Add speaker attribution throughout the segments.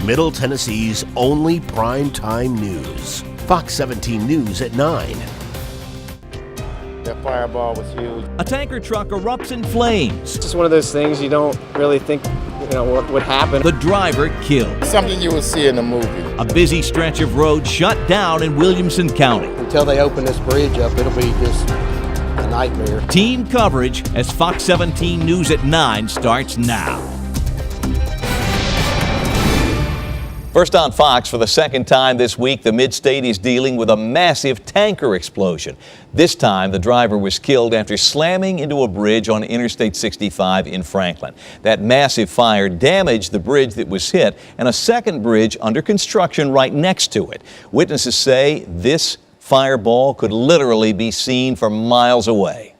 Speaker 1: Middle Tennessee's only primetime news. Fox 17 News at 9.
Speaker 2: That fireball was huge.
Speaker 3: A tanker truck erupts in flames.
Speaker 4: It's just one of those things you don't really think, what would happen.
Speaker 3: The driver killed.
Speaker 2: Something you would see in a movie.
Speaker 3: A busy stretch of road shut down in Williamson County.
Speaker 5: Until they open this bridge up, it'll be just a nightmare.
Speaker 3: Team coverage as Fox 17 News at 9 starts now. First on Fox, for the second time this week, the Mid-State is dealing with a massive tanker explosion. This time, the driver was killed after slamming into a bridge on Interstate 65 in Franklin. That massive fire damaged the bridge that was hit and a second bridge under construction right next to it. Witnesses say this fireball could literally be seen from miles away.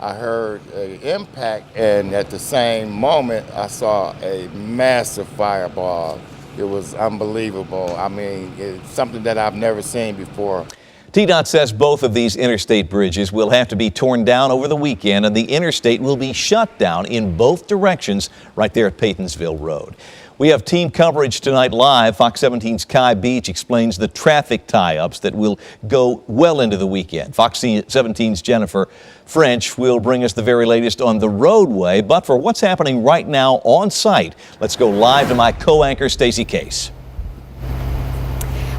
Speaker 2: I heard an impact, and at the same moment, I saw a massive fireball. It was unbelievable. I mean, it's something that I've never seen before.
Speaker 3: TDOT says both of these interstate bridges will have to be torn down over the weekend, and the interstate will be shut down in both directions right there at Paytonsville Road. We have team coverage tonight live. Fox 17's Kai Beach explains the traffic tie-ups that will go well into the weekend. Fox 17's Jennifer French will bring us the very latest on the roadway. But for what's happening right now on site, let's go live to my co-anchor, Stacey Case.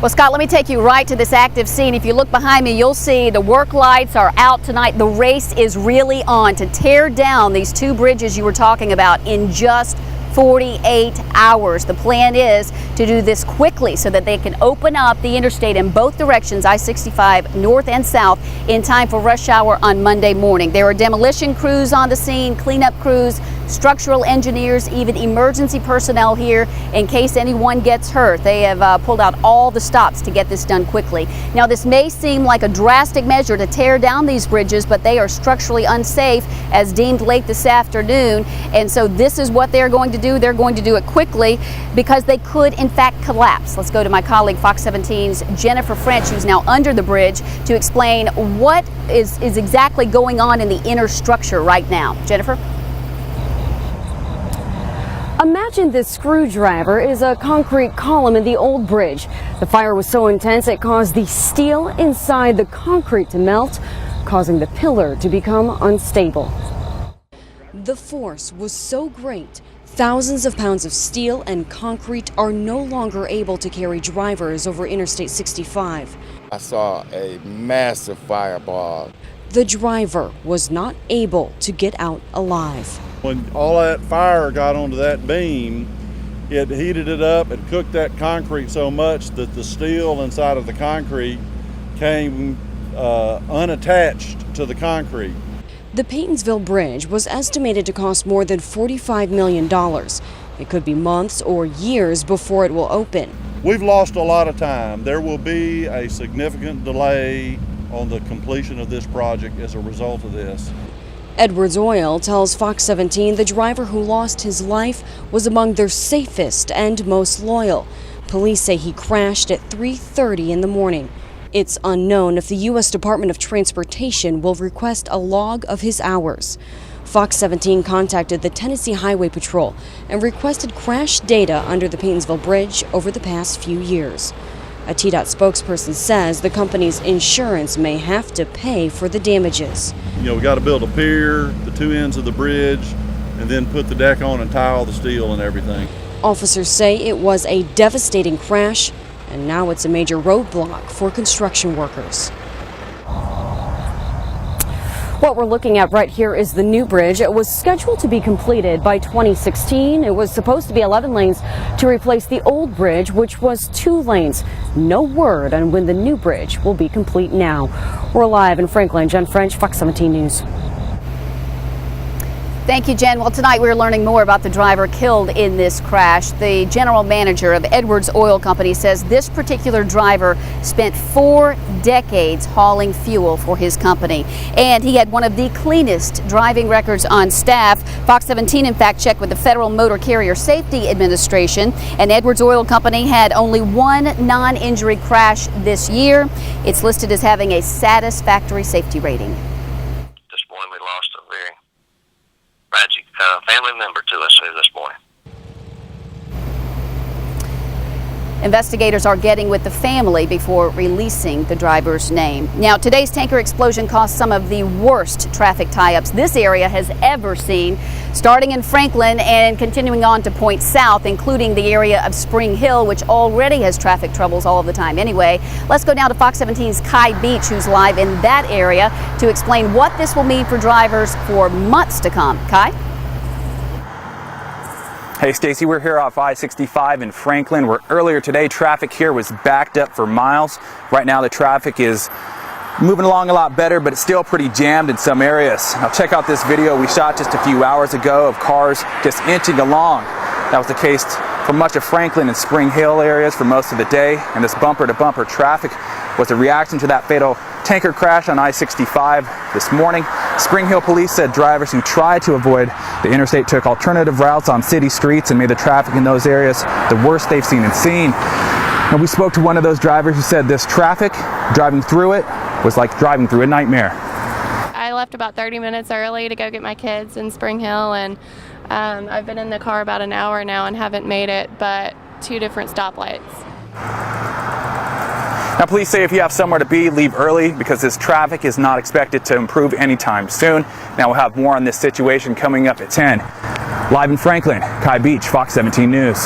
Speaker 6: Well, Scott, let me take you right to this active scene. If you look behind me, you'll see the work lights are out tonight. The race is really on to tear down these two bridges you were talking about in just 48 hours. The plan is to do this quickly so that they can open up the interstate in both directions, I-65 north and south, in time for rush hour on Monday morning. There are demolition crews on the scene, cleanup crews, structural engineers, even emergency personnel here in case anyone gets hurt. They have pulled out all the stops to get this done quickly. Now, this may seem like a drastic measure to tear down these bridges, but they are structurally unsafe as deemed late this afternoon. And so this is what they're going to do. They're going to do it quickly because they could in fact collapse. Let's go to my colleague Fox 17's Jennifer French, who's now under the bridge, to explain what is exactly going on in the inner structure right now. Jennifer?
Speaker 7: Imagine this screwdriver is a concrete column in the old bridge. The fire was so intense it caused the steel inside the concrete to melt, causing the pillar to become unstable. The force was so great, thousands of pounds of steel and concrete are no longer able to carry drivers over Interstate 65.
Speaker 2: I saw a massive fireball.
Speaker 7: The driver was not able to get out alive.
Speaker 8: When all that fire got onto that beam, it heated it up and cooked that concrete so much that the steel inside of the concrete came unattached to the concrete.
Speaker 7: The Paytonsville Bridge was estimated to cost more than $45 million. It could be months or years before it will open.
Speaker 8: We've lost a lot of time. There will be a significant delay on the completion of this project as a result of this.
Speaker 7: Edwards Oil tells Fox 17 the driver who lost his life was among their safest and most loyal. Police say he crashed at 3:30 in the morning. It's unknown if the U.S. Department of Transportation will request a log of his hours. Fox 17 contacted the Tennessee Highway Patrol and requested crash data under the Paytonsville Bridge over the past few years. A TDOT spokesperson says the company's insurance may have to pay for the damages.
Speaker 8: We got to build a pier, the two ends of the bridge, and then put the deck on and tie all the steel and everything.
Speaker 7: Officers say it was a devastating crash, and now it's a major roadblock for construction workers. What we're looking at right here is the new bridge. It was scheduled to be completed by 2016. It was supposed to be 11 lanes to replace the old bridge, which was 2 lanes. No word on when the new bridge will be complete now. We're live in Franklin. Jen French, Fox 17 News.
Speaker 6: Thank you, Jen. Well, tonight we're learning more about the driver killed in this crash. The general manager of Edwards Oil Company says this particular driver spent 4 decades hauling fuel for his company, and he had one of the cleanest driving records on staff. Fox 17, in fact, checked with the Federal Motor Carrier Safety Administration, and Edwards Oil Company had only 1 non-injury crash this year. It's listed as having a satisfactory safety rating.
Speaker 9: This morning we lost a very tragic family member to us this morning.
Speaker 6: Investigators are getting with the family before releasing the driver's name. Now, today's tanker explosion caused some of the worst traffic tie-ups this area has ever seen, starting in Franklin and continuing on to points south, including the area of Spring Hill, which already has traffic troubles all of the time anyway. Let's go now to Fox 17's Kai Beach, who's live in that area to explain what this will mean for drivers for months to come. Kai?
Speaker 10: Hey Stacy, we're here off I-65 in Franklin, where earlier today traffic here was backed up for miles. Right now the traffic is moving along a lot better, but it's still pretty jammed in some areas. Now check out this video we shot just a few hours ago of cars just inching along. That was the case for much of Franklin and Spring Hill areas for most of the day, and this bumper-to-bumper traffic was a reaction to that fatal tanker crash on I-65 this morning. Spring Hill police said drivers who tried to avoid the interstate took alternative routes on city streets and made the traffic in those areas the worst they've seen and seen. And we spoke to one of those drivers who said this traffic, driving through it, was like driving through a nightmare.
Speaker 11: I left about 30 minutes early to go get my kids in Spring Hill, and I've been in the car about an hour now and haven't made it, but 2 different stoplights.
Speaker 10: Now police say if you have somewhere to be, leave early because this traffic is not expected to improve anytime soon. Now we'll have more on this situation coming up at 10. Live in Franklin, Kai Beach, Fox 17 News.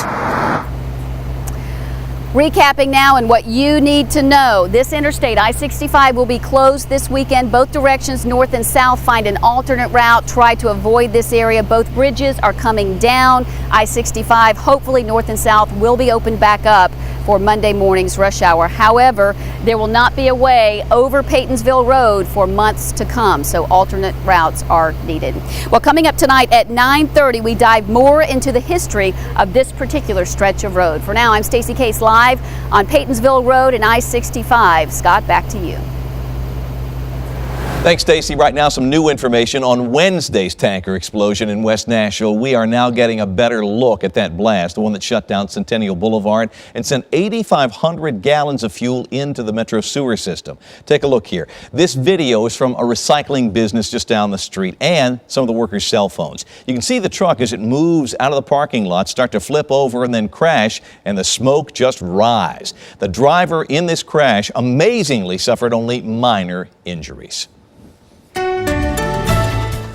Speaker 6: Recapping now and what you need to know. This interstate, I-65, will be closed this weekend. Both directions, north and south, find an alternate route. Try to avoid this area. Both bridges are coming down. I-65, hopefully north and south, will be opened back up for Monday morning's rush hour. However, there will not be a way over Paytonsville Road for months to come, so alternate routes are needed. Well, coming up tonight at 9:30, we dive more into the history of this particular stretch of road. For now, I'm Stacey Case live on Paytonsville Road and I-65. Scott, back to you.
Speaker 3: Thanks, Stacy. Right now, some new information on Wednesday's tanker explosion in West Nashville. We are now getting a better look at that blast, the one that shut down Centennial Boulevard and sent 8,500 gallons of fuel into the Metro sewer system. Take a look here. This video is from a recycling business just down the street and some of the workers' cell phones. You can see the truck as it moves out of the parking lot, start to flip over and then crash, and the smoke just rise. The driver in this crash amazingly suffered only minor injuries.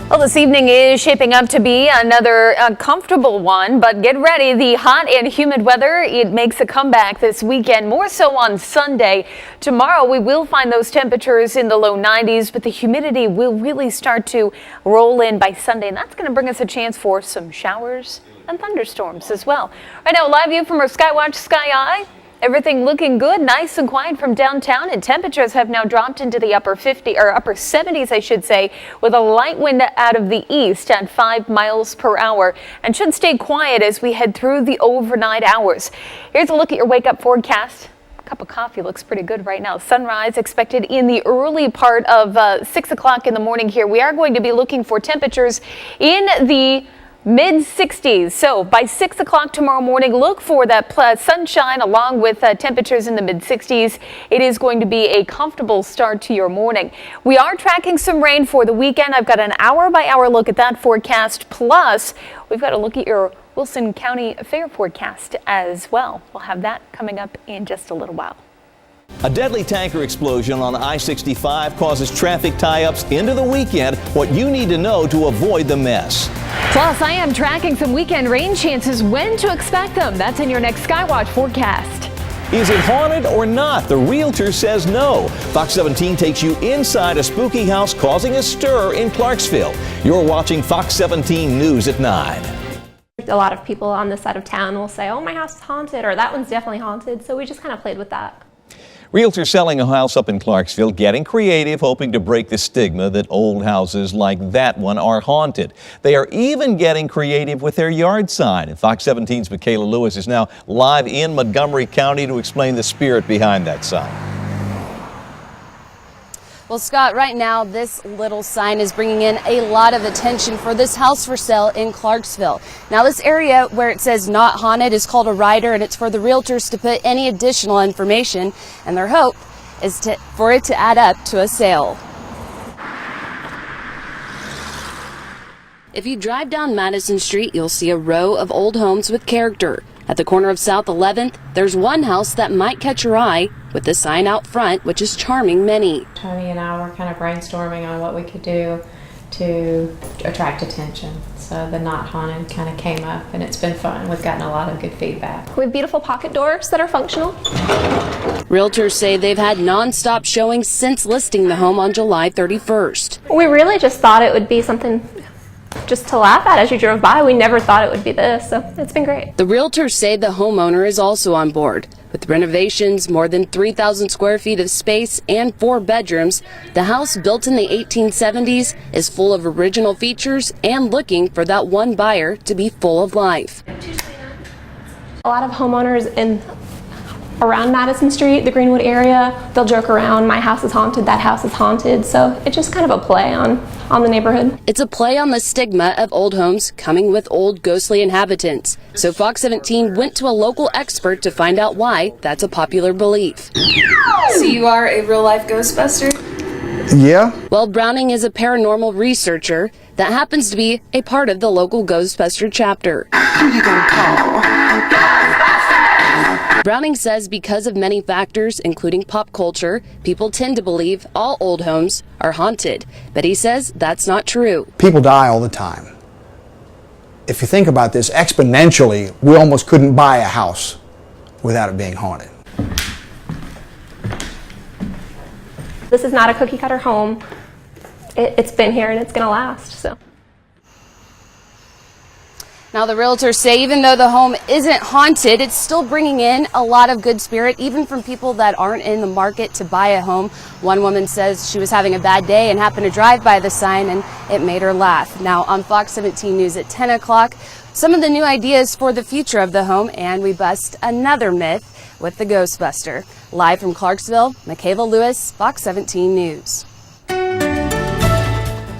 Speaker 12: Well, this evening is shaping up to be another comfortable one, but get ready. The hot and humid weather, it makes a comeback this weekend, more so on Sunday. Tomorrow, we will find those temperatures in the low 90s, but the humidity will really start to roll in by Sunday, and that's going to bring us a chance for some showers and thunderstorms as well. Right now, live view from our Skywatch Sky Eye. Everything looking good, nice and quiet from downtown, and temperatures have now dropped into the upper 70s, I should say, with a light wind out of the east at 5 miles per hour, and should stay quiet as we head through the overnight hours. Here's a look at your wake-up forecast. A cup of coffee looks pretty good right now. Sunrise expected in the early part of 6 o'clock in the morning here. We are going to be looking for temperatures in the mid-60s. So by 6 o'clock tomorrow morning, look for that sunshine along with temperatures in the mid-60s. It is going to be a comfortable start to your morning. We are tracking some rain for the weekend. I've got an hour-by-hour look at that forecast. Plus, we've got a look at your Wilson County Fair forecast as well. We'll have that coming up in just a little while.
Speaker 3: A deadly tanker explosion on I-65 causes traffic tie-ups into the weekend. What you need to know to avoid the mess.
Speaker 12: Plus, I am tracking some weekend rain chances, when to expect them. That's in your next Skywatch forecast.
Speaker 3: Is it haunted or not? The realtor says no. Fox 17 takes you inside a spooky house causing a stir in Clarksville. You're watching Fox 17 News at 9.
Speaker 13: A lot of people on this side of town will say, oh, my house is haunted, or that one's definitely haunted. So we just kind of played with that.
Speaker 3: Realtors selling a house up in Clarksville getting creative, hoping to break the stigma that old houses like that one are haunted. They are even getting creative with their yard sign. And Fox 17's Michaela Lewis is now live in Montgomery County to explain the spirit behind that sign.
Speaker 7: Well, Scott, right now this little sign is bringing in a lot of attention for this house for sale in Clarksville. Now, this area where it says not haunted is called a rider, and it's for the realtors to put any additional information, and their hope is for it to add up to a sale. If you drive down Madison Street, you'll see a row of old homes with character. At the corner of South 11th, there's one house that might catch your eye with the sign out front, which is charming many.
Speaker 13: Tony and I were kind of brainstorming on what we could do to attract attention. So the Not Haunted kind of came up, and it's been fun. We've gotten a lot of good feedback. We have beautiful pocket doors that are functional.
Speaker 7: Realtors say they've had non-stop showings since listing the home on July 31st.
Speaker 13: We really just thought it would be something just to laugh at as you drove by. We never thought it would be this, so it's been great.
Speaker 7: The realtors say the homeowner is also on board. With renovations, more than 3,000 square feet of space, and 4 bedrooms, the house, built in the 1870s, is full of original features and looking for that one buyer to be full of life.
Speaker 13: A lot of homeowners around Madison Street, the Greenwood area, they'll joke around, my house is haunted, that house is haunted. So it's just kind of a play on the neighborhood.
Speaker 7: It's a play on the stigma of old homes coming with old ghostly inhabitants. So Fox 17 went to a local expert to find out why that's a popular belief.
Speaker 14: So you are a real life Ghostbuster?
Speaker 15: Yeah.
Speaker 7: Well, Browning is a paranormal researcher that happens to be a part of the local Ghostbuster chapter.
Speaker 14: Who you gonna call?
Speaker 7: Browning says because of many factors, including pop culture, people tend to believe all old homes are haunted. But he says that's not true.
Speaker 15: People die all the time. If you think about this exponentially, we almost couldn't buy a house without it being haunted.
Speaker 13: This is not a cookie cutter home. It's been here and it's going to last. So.
Speaker 7: Now, the realtors say even though the home isn't haunted, it's still bringing in a lot of good spirit, even from people that aren't in the market to buy a home. One woman says she was having a bad day and happened to drive by the sign and it made her laugh. Now, on Fox 17 News at 10 o'clock, some of the new ideas for the future of the home, and we bust another myth with the Ghostbuster. Live from Clarksville, Michaela Lewis, Fox 17 News.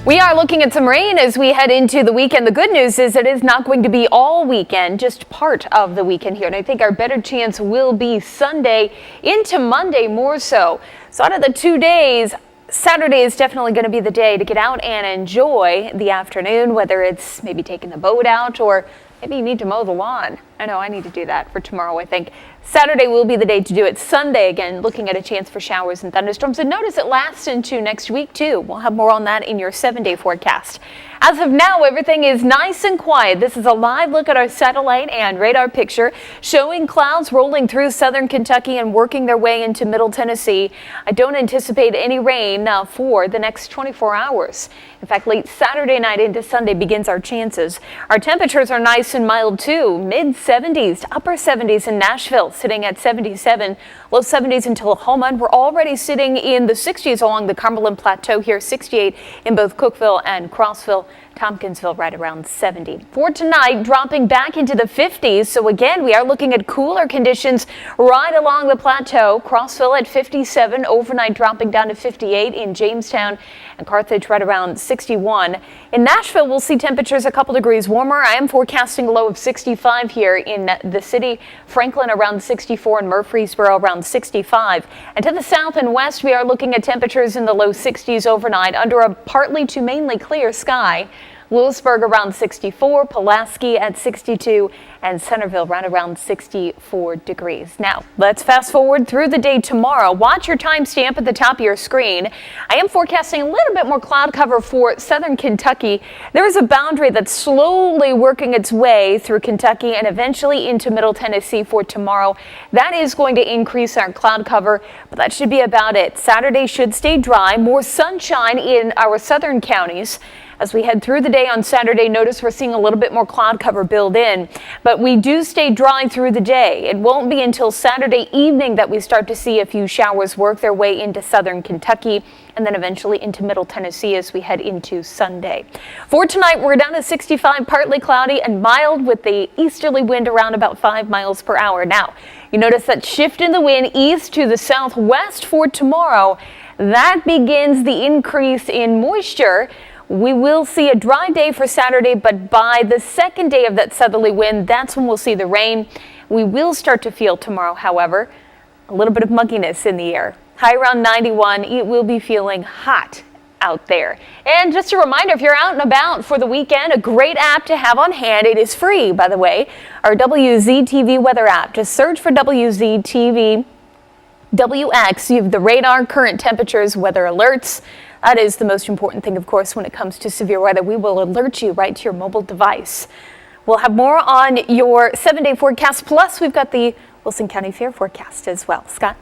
Speaker 12: We are looking at some rain as we head into the weekend. The good news is it is not going to be all weekend, just part of the weekend here. And I think our better chance will be Sunday into Monday more so. So out of the 2 days, Saturday is definitely going to be the day to get out and enjoy the afternoon, whether it's maybe taking the boat out or maybe you need to mow the lawn. I know I need to do that for tomorrow, I think. Saturday will be the day to do it. Sunday, again, looking at a chance for showers and thunderstorms. And notice it lasts into next week, too. We'll have more on that in your 7-day forecast. As of now, everything is nice and quiet. This is a live look at our satellite and radar picture showing clouds rolling through southern Kentucky and working their way into middle Tennessee. I don't anticipate any rain for the next 24 hours. In fact, late Saturday night into Sunday begins our chances. Our temperatures are nice and mild, too. Mid-70s to upper 70s in Nashville, sitting at 77. Low 70s in Tullahoma. We're already sitting in the 60s along the Cumberland Plateau here, 68 in both Cookeville and Crossville. Tompkinsville right around 70. For tonight, dropping back into the 50s. So again, we are looking at cooler conditions right along the plateau. Crossville at 57, overnight dropping down to 58 in Jamestown, and Carthage right around 61. In Nashville, we'll see temperatures a couple degrees warmer. I am forecasting a low of 65 here in the city. Franklin around 64 and Murfreesboro around 65. And to the south and west, we are looking at temperatures in the low 60s overnight under a partly to mainly clear sky. Lewisburg around 64, Pulaski at 62, and Centerville right around 64 degrees. Now, let's fast forward through the day tomorrow. Watch your timestamp at the top of your screen. I am forecasting a little bit more cloud cover for southern Kentucky. There is a boundary that's slowly working its way through Kentucky and eventually into middle Tennessee for tomorrow. That is going to increase our cloud cover, but that should be about it. Saturday should stay dry, more sunshine in our southern counties. As we head through the day on Saturday, notice we're seeing a little bit more cloud cover build in, but we do stay dry through the day. It won't be until Saturday evening that we start to see a few showers work their way into southern Kentucky and then eventually into middle Tennessee as we head into Sunday. For tonight, we're down to 65, partly cloudy and mild with the easterly wind around about 5 miles per hour. Now, you notice that shift in the wind east to the southwest for tomorrow. That begins the increase in moisture. We will see a dry day for Saturday, but by the second day of that southerly wind, that's when we'll see the rain. We will start to feel tomorrow, however, a little bit of mugginess in the air. High around 91, it will be feeling hot out there. And just a reminder, if you're out and about for the weekend, a great app to have on hand. It is free, by the way, our WZTV weather app. Just search for WZTV WX. You have the radar, current temperatures, weather alerts. That is the most important thing, of course, when it comes to severe weather. We will alert you right to your mobile device. We'll have more on your 7-day forecast. Plus, we've got the Wilson County Fair forecast as well. Scott?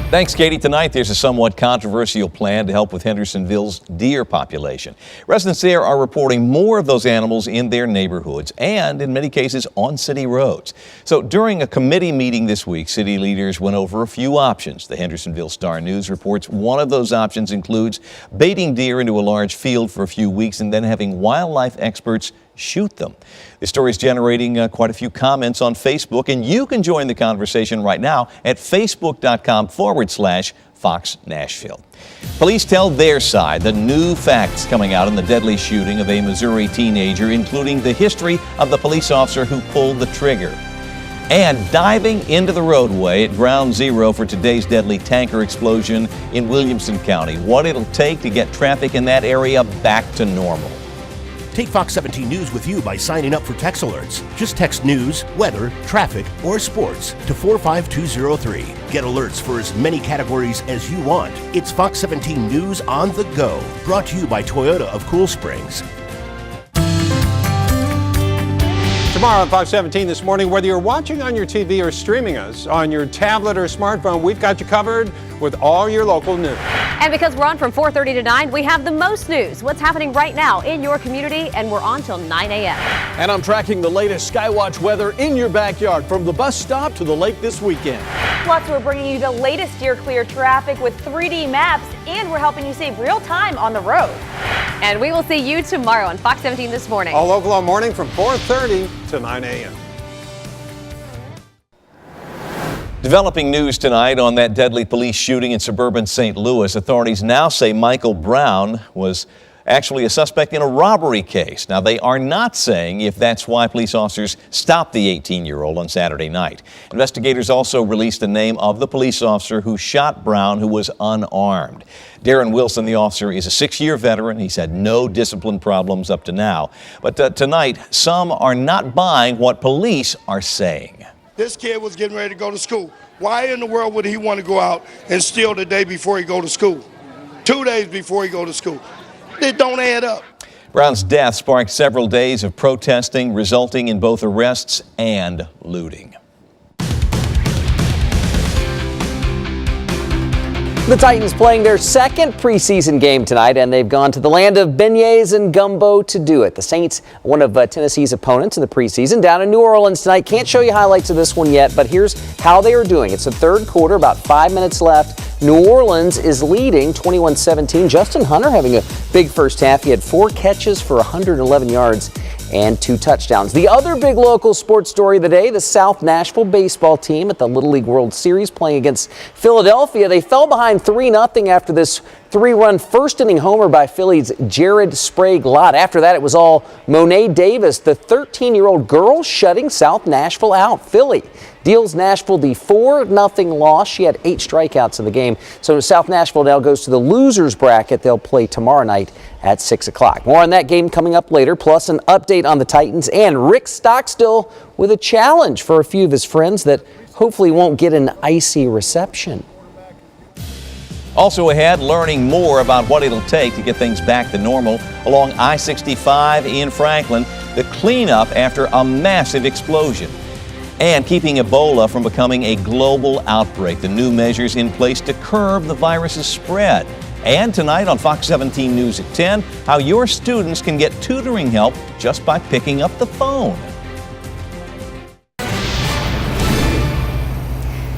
Speaker 3: Thanks, Katie. Tonight, there's a somewhat controversial plan to help with Hendersonville's deer population. Residents there are reporting more of those animals in their neighborhoods and, in many cases, on city roads. So during a committee meeting this week, city leaders went over a few options. The Hendersonville Star-News reports one of those options includes baiting deer into a large field for a few weeks and then having wildlife experts shoot them. This story is generating quite a few comments on Facebook, and you can join the conversation right now at facebook.com/Fox Nashville. Police tell their side, the new facts coming out in the deadly shooting of a Missouri teenager, including the history of the police officer who pulled the trigger. And diving into the roadway at ground zero for today's deadly tanker explosion in Williamson County, what it'll take to get traffic in that area back to normal.
Speaker 1: Take Fox 17 News with you by signing up for text alerts. Just text news, weather, traffic, or sports to 45203. Get alerts for as many categories as you want. It's Fox 17 News on the go. Brought to you by Toyota of Cool Springs.
Speaker 16: Tomorrow on Fox 17 this morning, whether you're watching on your TV or streaming us on your tablet or smartphone, we've got you covered with all your local news.
Speaker 17: And because we're on from 4:30 to 9, we have the most news. What's happening right now in your community, and we're on till 9 a.m.
Speaker 18: And I'm tracking the latest Skywatch weather in your backyard from the bus stop to the lake this weekend.
Speaker 17: Plus, we're bringing you the latest Steer Clear traffic with 3D maps, and we're helping you save real time on the road. And we will see you tomorrow on Fox 17 this morning.
Speaker 16: All local all morning from 4:30 to 9 a.m.
Speaker 3: Developing news tonight on that deadly police shooting in suburban St. Louis. Authorities now say Michael Brown was actually a suspect in a robbery case. Now, they are not saying if that's why police officers stopped the 18-year-old on Saturday night. Investigators also released the name of the police officer who shot Brown, who was unarmed. Darren Wilson, the officer, is a 6-year veteran. He's had no discipline problems up to now. But tonight, some are not buying what police are saying.
Speaker 19: This kid was getting ready to go to school. Why in the world would he want to go out and steal the day before he go to school? 2 days before he go to school. It don't add up.
Speaker 3: Brown's death sparked several days of protesting, resulting in both arrests and looting.
Speaker 20: The Titans playing their second preseason game tonight, and they've gone to the land of beignets and gumbo to do it. The Saints, one of Tennessee's opponents in the preseason, down in New Orleans tonight. Can't show you highlights of this one yet, but here's how they are doing. It's the third quarter, about 5 minutes left. New Orleans is leading 21-17. Justin Hunter having a big first half. He had 4 catches for 111 yards and 2 touchdowns. The other big local sports story of the day, the South Nashville baseball team at the Little League World Series playing against Philadelphia. They fell behind 3-0 after this 3-run first-inning homer by Philly's Jared Sprague-Lott. After that, it was all Monet Davis, the 13-year-old girl, shutting South Nashville out. Philly deals Nashville the 4-0 loss. She had 8 strikeouts in the game. So South Nashville now goes to the losers bracket. They'll play tomorrow night at 6 o'clock. More on that game coming up later, plus an update on the Titans and Rick Stockstill with a challenge for a few of his friends that hopefully won't get an icy reception.
Speaker 3: Also ahead, learning more about what it'll take to get things back to normal along I-65 in Franklin, the cleanup after a massive explosion, and keeping Ebola from becoming a global outbreak, the new measures in place to curb the virus's spread. And tonight on Fox 17 News at 10, how your students can get tutoring help just by picking up the phone.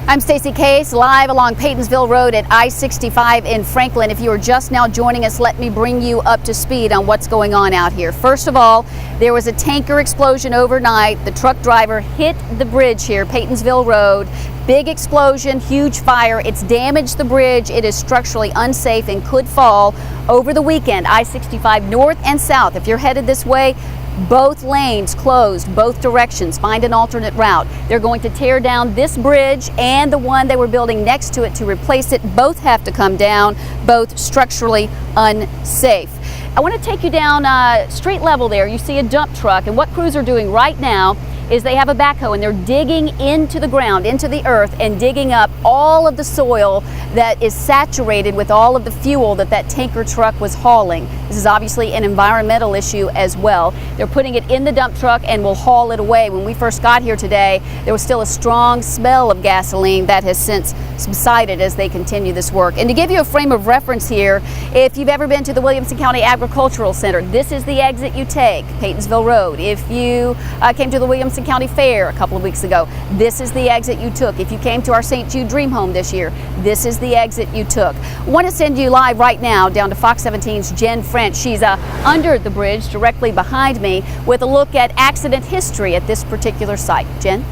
Speaker 6: I'm Stacey Case, live along Paytonsville Road at I-65 in Franklin. If you are just now joining us, let me bring you up to speed on what's going on out here. First of all, there was a tanker explosion overnight. The truck driver hit the bridge here, Paytonsville Road. Big explosion, huge fire. It's damaged the bridge. It is structurally unsafe and could fall over the weekend. I-65 north and south. If you're headed this way, Both lanes closed, both directions. Find an alternate route. They're going to tear down this bridge and the one they were building next to it to replace it. Both have to come down, both structurally unsafe. I want to take you down street level there. You see a dump truck, and what crews are doing right now is they have a backhoe and they're digging into the ground, into the earth, and digging up all of the soil that is saturated with all of the fuel that tanker truck was hauling. This is obviously an environmental issue as well. They're putting it in the dump truck and will haul it away. When we first got here today, there was still a strong smell of gasoline that has since subsided as they continue this work. And to give you a frame of reference here, if you've ever been to the Williamson County Agricultural Center, this is the exit you take, Paytonsville Road. If you came to the Williamson County Fair a couple of weeks ago, this is the exit you took. If you came to our St. Jude Dream Home this year, this is the exit you took. I want to send you live right now down to Fox 17's Jen French. She's under the bridge directly behind me with a look at accident history at this particular site. Jen?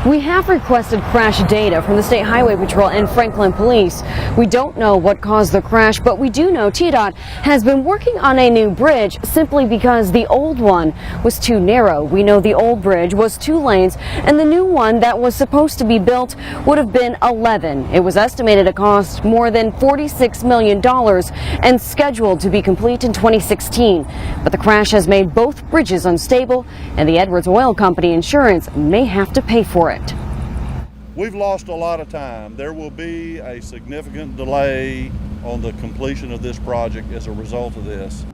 Speaker 7: We have requested crash data from the State Highway Patrol and Franklin Police. We don't know what caused the crash, but we do know TDOT has been working on a new bridge simply because the old one was too narrow. We know the old bridge was 2 lanes, and the new one that was supposed to be built would have been 11. It was estimated to cost more than $46 million and scheduled to be complete in 2016. But the crash has made both bridges unstable, and the Edwards Oil Company insurance may have to pay for it.
Speaker 8: We've lost a lot of time. There will be a significant delay on the completion of this project as a result of this.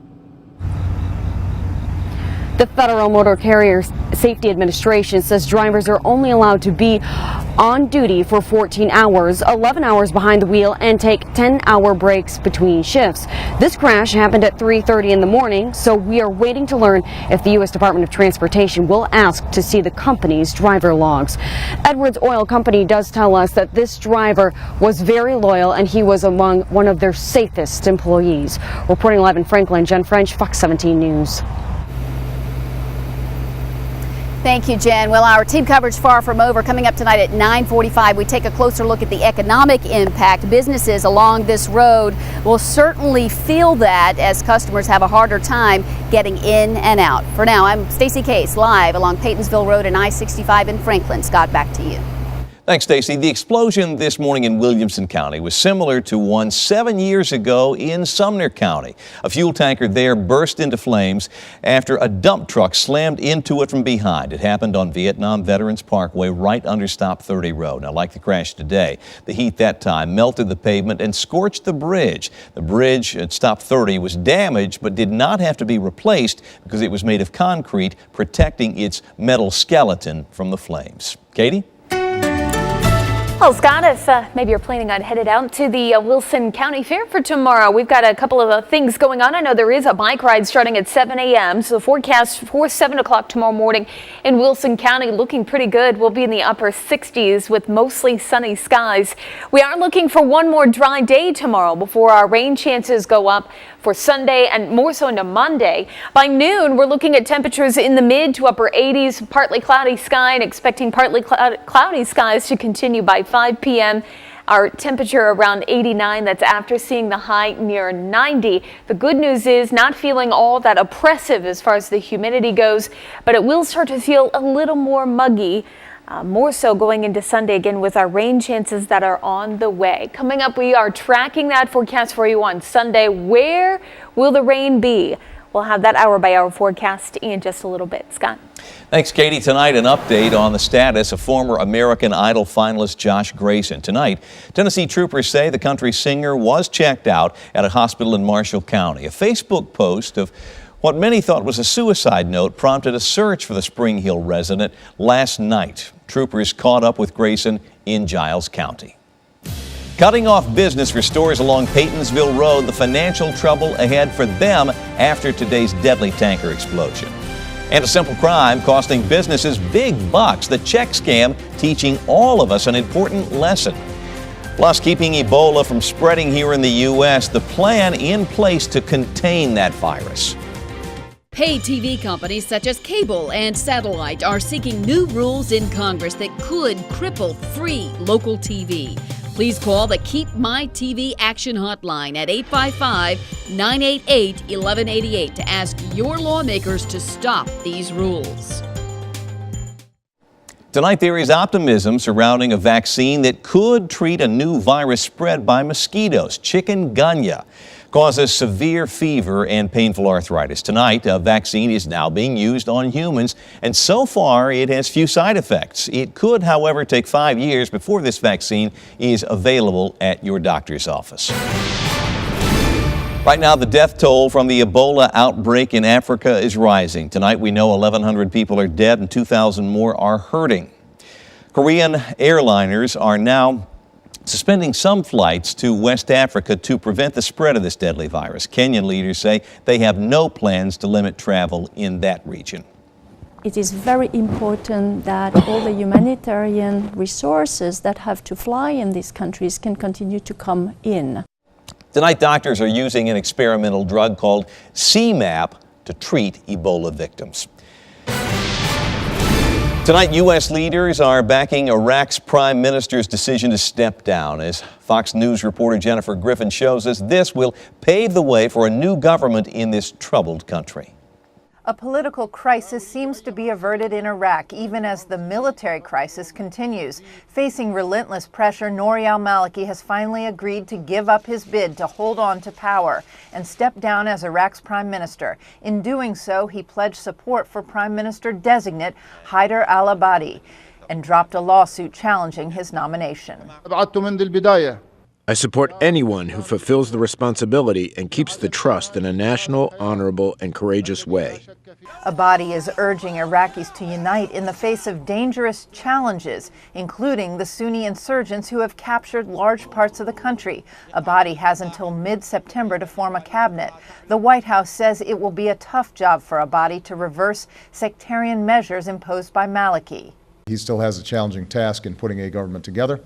Speaker 7: The Federal Motor Carrier Safety Administration says drivers are only allowed to be on duty for 14 hours, 11 hours behind the wheel, and take 10-hour breaks between shifts. This crash happened at 3:30 in the morning, so we are waiting to learn if the U.S. Department of Transportation will ask to see the company's driver logs. Edwards Oil Company does tell us that this driver was very loyal and he was among one of their safest employees. Reporting live in Franklin, Jen French, Fox 17 News.
Speaker 6: Thank you, Jen. Well, our team coverage far from over. Coming up tonight at 9:45, we take a closer look at the economic impact. Businesses along this road will certainly feel that as customers have a harder time getting in and out. For now, I'm Stacey Case, live along Paytonsville Road and I-65 in Franklin. Scott, back to you.
Speaker 3: Thanks, Stacey. The explosion this morning in Williamson County was similar to one 7 years ago in Sumner County. A fuel tanker there burst into flames after a dump truck slammed into it from behind. It happened on Vietnam Veterans Parkway right under Stop 30 Road. Now, like the crash today, the heat that time melted the pavement and scorched the bridge. The bridge at Stop 30 was damaged but did not have to be replaced because it was made of concrete, protecting its metal skeleton from the flames. Katie?
Speaker 12: Well, Scott, if maybe you're planning on headed out to the Wilson County Fair for tomorrow, we've got a couple of things going on. I know there is a bike ride starting at 7 a.m. So the forecast for 7 o'clock tomorrow morning in Wilson County looking pretty good. We'll be in the upper 60s with mostly sunny skies. We are looking for one more dry day tomorrow before our rain chances go up for Sunday and more so into Monday. By noon, we're looking at temperatures in the mid to upper 80s, partly cloudy sky, and expecting partly cloudy skies to continue by 5 p.m. Our temperature around 89. That's after seeing the high near 90. The good news is not feeling all that oppressive as far as the humidity goes, but it will start to feel a little more muggy. More so going into Sunday again with our rain chances that are on the way. Coming up, we are tracking that forecast for you on Sunday. Where will the rain be? We'll have that hour-by-hour forecast in just a little bit. Scott?
Speaker 3: Thanks, Katie. Tonight, an update on the status of former American Idol finalist Josh Grayson. Tonight, Tennessee troopers say the country singer was checked out at a hospital in Marshall County. A Facebook post of what many thought was a suicide note prompted a search for the Spring Hill resident last night. Troopers caught up with Grayson in Giles County. Cutting off business for stores along Paytonsville Road, the financial trouble ahead for them after today's deadly tanker explosion. And a simple crime costing businesses big bucks, the check scam teaching all of us an important lesson. Plus, keeping Ebola from spreading here in the U.S., the plan in place to contain that virus.
Speaker 21: Paid TV companies such as cable and satellite are seeking new rules in Congress that could cripple free local TV. please call the Keep My TV Action Hotline at 855-988-1188 to ask your lawmakers to stop these rules.
Speaker 3: Tonight there is optimism surrounding a vaccine that could treat a new virus spread by mosquitoes. Chikungunya causes severe fever and painful arthritis. Tonight, a vaccine is now being used on humans, and so far it has few side effects. It could, however, take 5 years before this vaccine is available at your doctor's office. Right now, the death toll from the Ebola outbreak in Africa is rising. Tonight, we know 1,100 people are dead and 2,000 more are hurting. Korean airliners are now suspending some flights to West Africa to prevent the spread of this deadly virus. Kenyan leaders say they have no plans to limit travel in that region.
Speaker 4: It is very important that all the humanitarian resources that have to fly in these countries can continue to come in.
Speaker 3: Tonight, doctors are using an experimental drug called CMAP to treat Ebola victims. Tonight, U.S. leaders are backing Iraq's prime minister's decision to step down. As Fox News reporter Jennifer Griffin shows us, this will pave the way for a new government in this troubled country.
Speaker 22: A political crisis seems to be averted in Iraq, even as the military crisis continues. Facing relentless pressure, Nouri al-Maliki has finally agreed to give up his bid to hold on to power and step down as Iraq's prime minister. In doing so, he pledged support for Prime Minister-designate Haider al-Abadi and dropped a lawsuit challenging his nomination.
Speaker 23: I support anyone who fulfills the responsibility and keeps the trust in a national, honorable, and courageous way.
Speaker 22: Abadi is urging Iraqis to unite in the face of dangerous challenges, including the Sunni insurgents who have captured large parts of the country. Abadi has until mid-September to form a cabinet. The White House says it will be a tough job for Abadi to reverse sectarian measures imposed by Maliki.
Speaker 24: He still has a challenging task in putting a government together.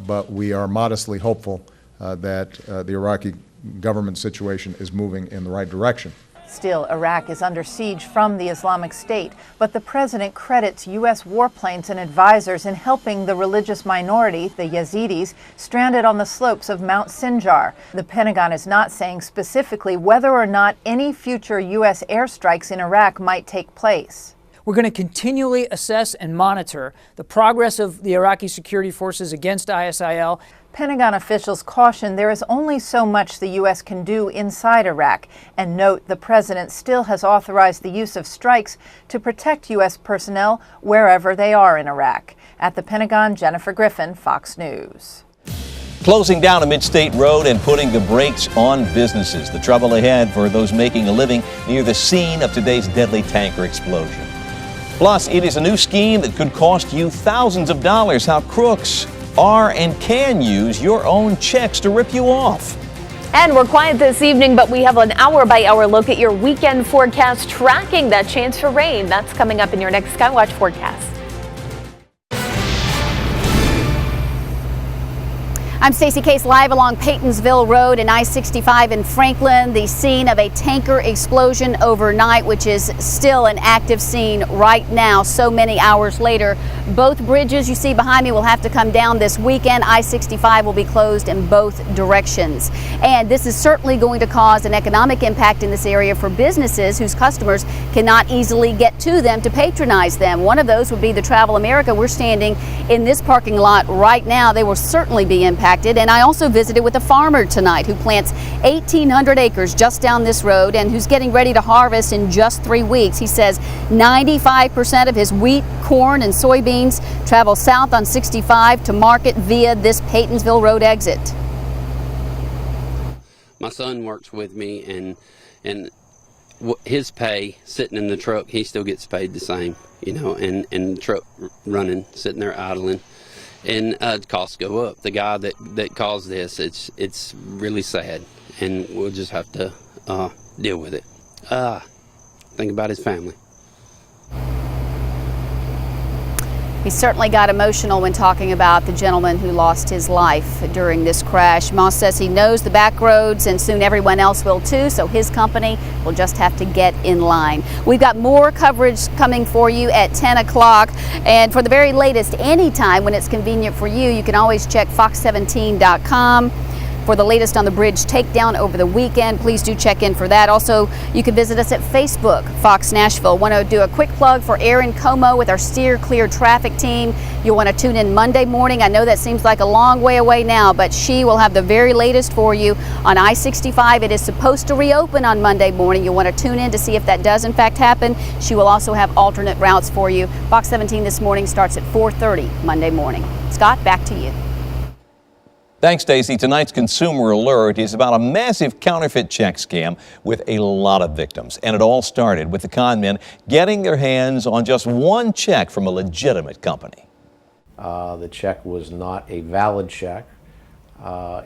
Speaker 24: But we are modestly hopeful that the Iraqi government situation is moving in the right direction.
Speaker 22: Still, Iraq is under siege from the Islamic State, but the president credits U.S. warplanes and advisors in helping the religious minority, the Yazidis, stranded on the slopes of Mount Sinjar. The Pentagon is not saying specifically whether or not any future U.S. airstrikes in Iraq might take place.
Speaker 25: We're going to continually assess and monitor the progress of the Iraqi security forces against ISIL.
Speaker 22: Pentagon officials caution there is only so much the U.S. can do inside Iraq, and note the president still has authorized the use of strikes to protect U.S. personnel wherever they are in Iraq. At the Pentagon, Jennifer Griffin, Fox News.
Speaker 3: Closing down a mid-state road and putting the brakes on businesses. The trouble ahead for those making a living near the scene of today's deadly tanker explosion. Plus, it is a new scheme that could cost you thousands of dollars. How crooks are and can use your own checks to rip you off.
Speaker 12: And we're quiet this evening, but we have an hour-by-hour look at your weekend forecast, tracking that chance for rain. That's coming up in your next Skywatch forecast.
Speaker 6: I'm Stacey Case, live along Paytonsville Road and I-65 in Franklin, the scene of a tanker explosion overnight, which is still an active scene right now, so many hours later. Both bridges you see behind me will have to come down this weekend. I-65 will be closed in both directions. And this is certainly going to cause an economic impact in this area for businesses whose customers cannot easily get to them to patronize them. One of those would be the Travel America. We're standing in this parking lot right now. They will certainly be impacted. And I also visited with a farmer tonight who plants 1,800 acres just down this road and who's getting ready to harvest in just 3 weeks. He says 95% of his wheat, corn, and soybeans travel south on 65 to market via this Paytonsville Road exit.
Speaker 26: My son works with me, and his pay sitting in the truck, he still gets paid the same, you know, and the truck running, sitting there idling. And costs go up. The guy that caused this, it's really sad, and we'll just have to deal with it. Think about his family.
Speaker 6: He certainly got emotional when talking about the gentleman who lost his life during this crash. Moss says he knows the back roads and soon everyone else will too, so his company will just have to get in line. We've got more coverage coming for you at 10 o'clock, and for the very latest, anytime when it's convenient for you, you can always check fox17.com. For the latest on the bridge takedown over the weekend, please do check in for that. Also, you can visit us at Facebook, Fox Nashville. Want to do a quick plug for Erin Como with our Steer Clear traffic team. You'll want to tune in Monday morning. I know that seems like a long way away now, but she will have the very latest for you on I-65. It is supposed to reopen on Monday morning. You'll want to tune in to see if that does in fact happen. She will also have alternate routes for you. Fox 17 this morning starts at 4:30 Monday morning. Scott, back to you.
Speaker 3: Thanks, Stacy. Tonight's Consumer Alert is about a massive counterfeit check scam with a lot of victims. And it all started with the con men getting their hands on just one check from a legitimate company.
Speaker 2: The check was not a valid check.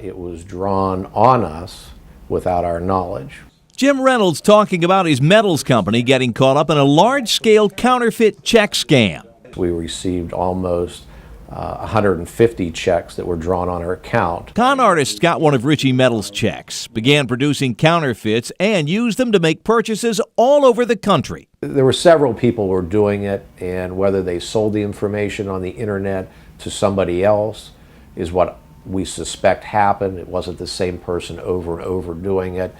Speaker 2: It was drawn on us without our knowledge.
Speaker 3: Jim Reynolds talking about his metals company getting caught up in a large-scale counterfeit check scam.
Speaker 2: We received almost 150 checks that were drawn on our account.
Speaker 3: Con artists got one of Richie Metals' checks, began producing counterfeits, and used them to make purchases all over the country.
Speaker 2: There were several people who were doing it, and whether they sold the information on the internet to somebody else is what we suspect happened. It wasn't the same person over and over doing it.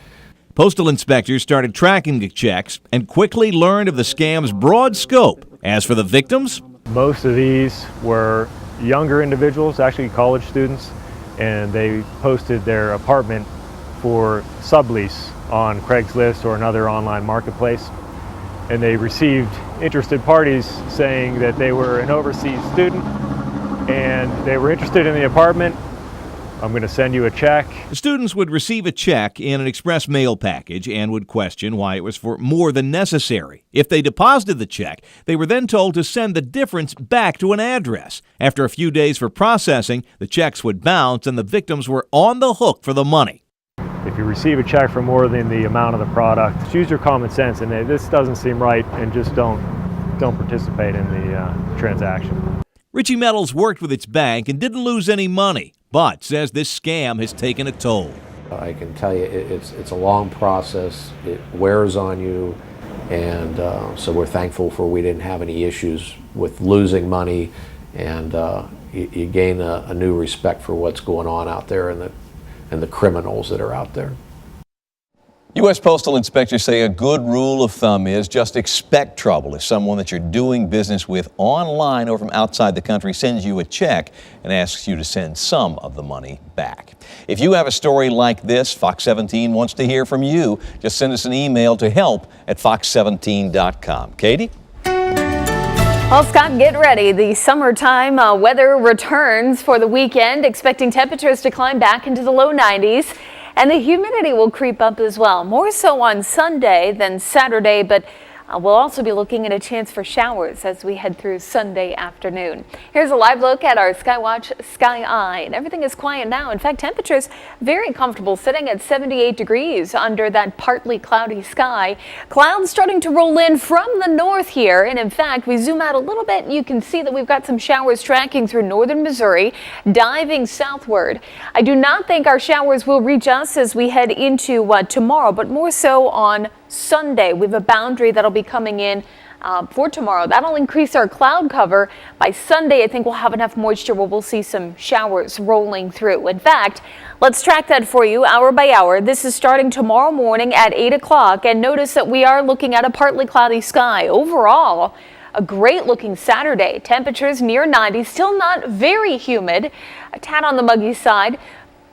Speaker 3: Postal inspectors started tracking the checks and quickly learned of the scam's broad scope. As for the victims,
Speaker 5: most of these were younger individuals, actually college students, and they posted their apartment for sublease on Craigslist or another online marketplace. And they received interested parties saying that they were an overseas student and they were interested in the apartment. I'm going to send you a check.
Speaker 3: The students would receive a check in an express mail package and would question why it was for more than necessary. If they deposited the check, they were then told to send the difference back to an address. After a few days for processing, the checks would bounce and the victims were on the hook for the money.
Speaker 5: If you receive a check for more than the amount of the product, just use your common sense and this doesn't seem right, and just don't participate in the transaction.
Speaker 3: Richie Metals worked with its bank and didn't lose any money, but says this scam has taken a toll.
Speaker 2: I can tell you it's a long process. It wears on you, and so we're thankful for we didn't have any issues with losing money, and you gain a new respect for what's going on out there and the criminals that are out there.
Speaker 3: U.S. Postal inspectors say a good rule of thumb is just expect trouble if someone that you're doing business with online or from outside the country sends you a check and asks you to send some of the money back. If you have a story like this, Fox 17 wants to hear from you. Just send us an email to help@fox17.com. Katie?
Speaker 12: Well, Scott, get ready. The summertime weather returns for the weekend, expecting temperatures to climb back into the low 90s. And the humidity will creep up as well, more so on Sunday than Saturday, but we'll also be looking at a chance for showers as we head through Sunday afternoon. Here's a live look at our Skywatch Sky Eye, and everything is quiet now. In fact, temperatures very comfortable, sitting at 78 degrees under that partly cloudy sky. Clouds starting to roll in from the north here, and in fact, we zoom out a little bit and you can see that we've got some showers tracking through northern Missouri, diving southward. I do not think our showers will reach us as we head into tomorrow, but more so on Sunday. We have a boundary that'll be coming in for tomorrow. That'll increase our cloud cover. By Sunday, I think we'll have enough moisture where we'll see some showers rolling through. In fact, let's track that for you hour by hour. This is starting tomorrow morning at 8 o'clock, and notice that we are looking at a partly cloudy sky. Overall, a great looking Saturday. Temperatures near 90, still not very humid, a tad on the muggy side,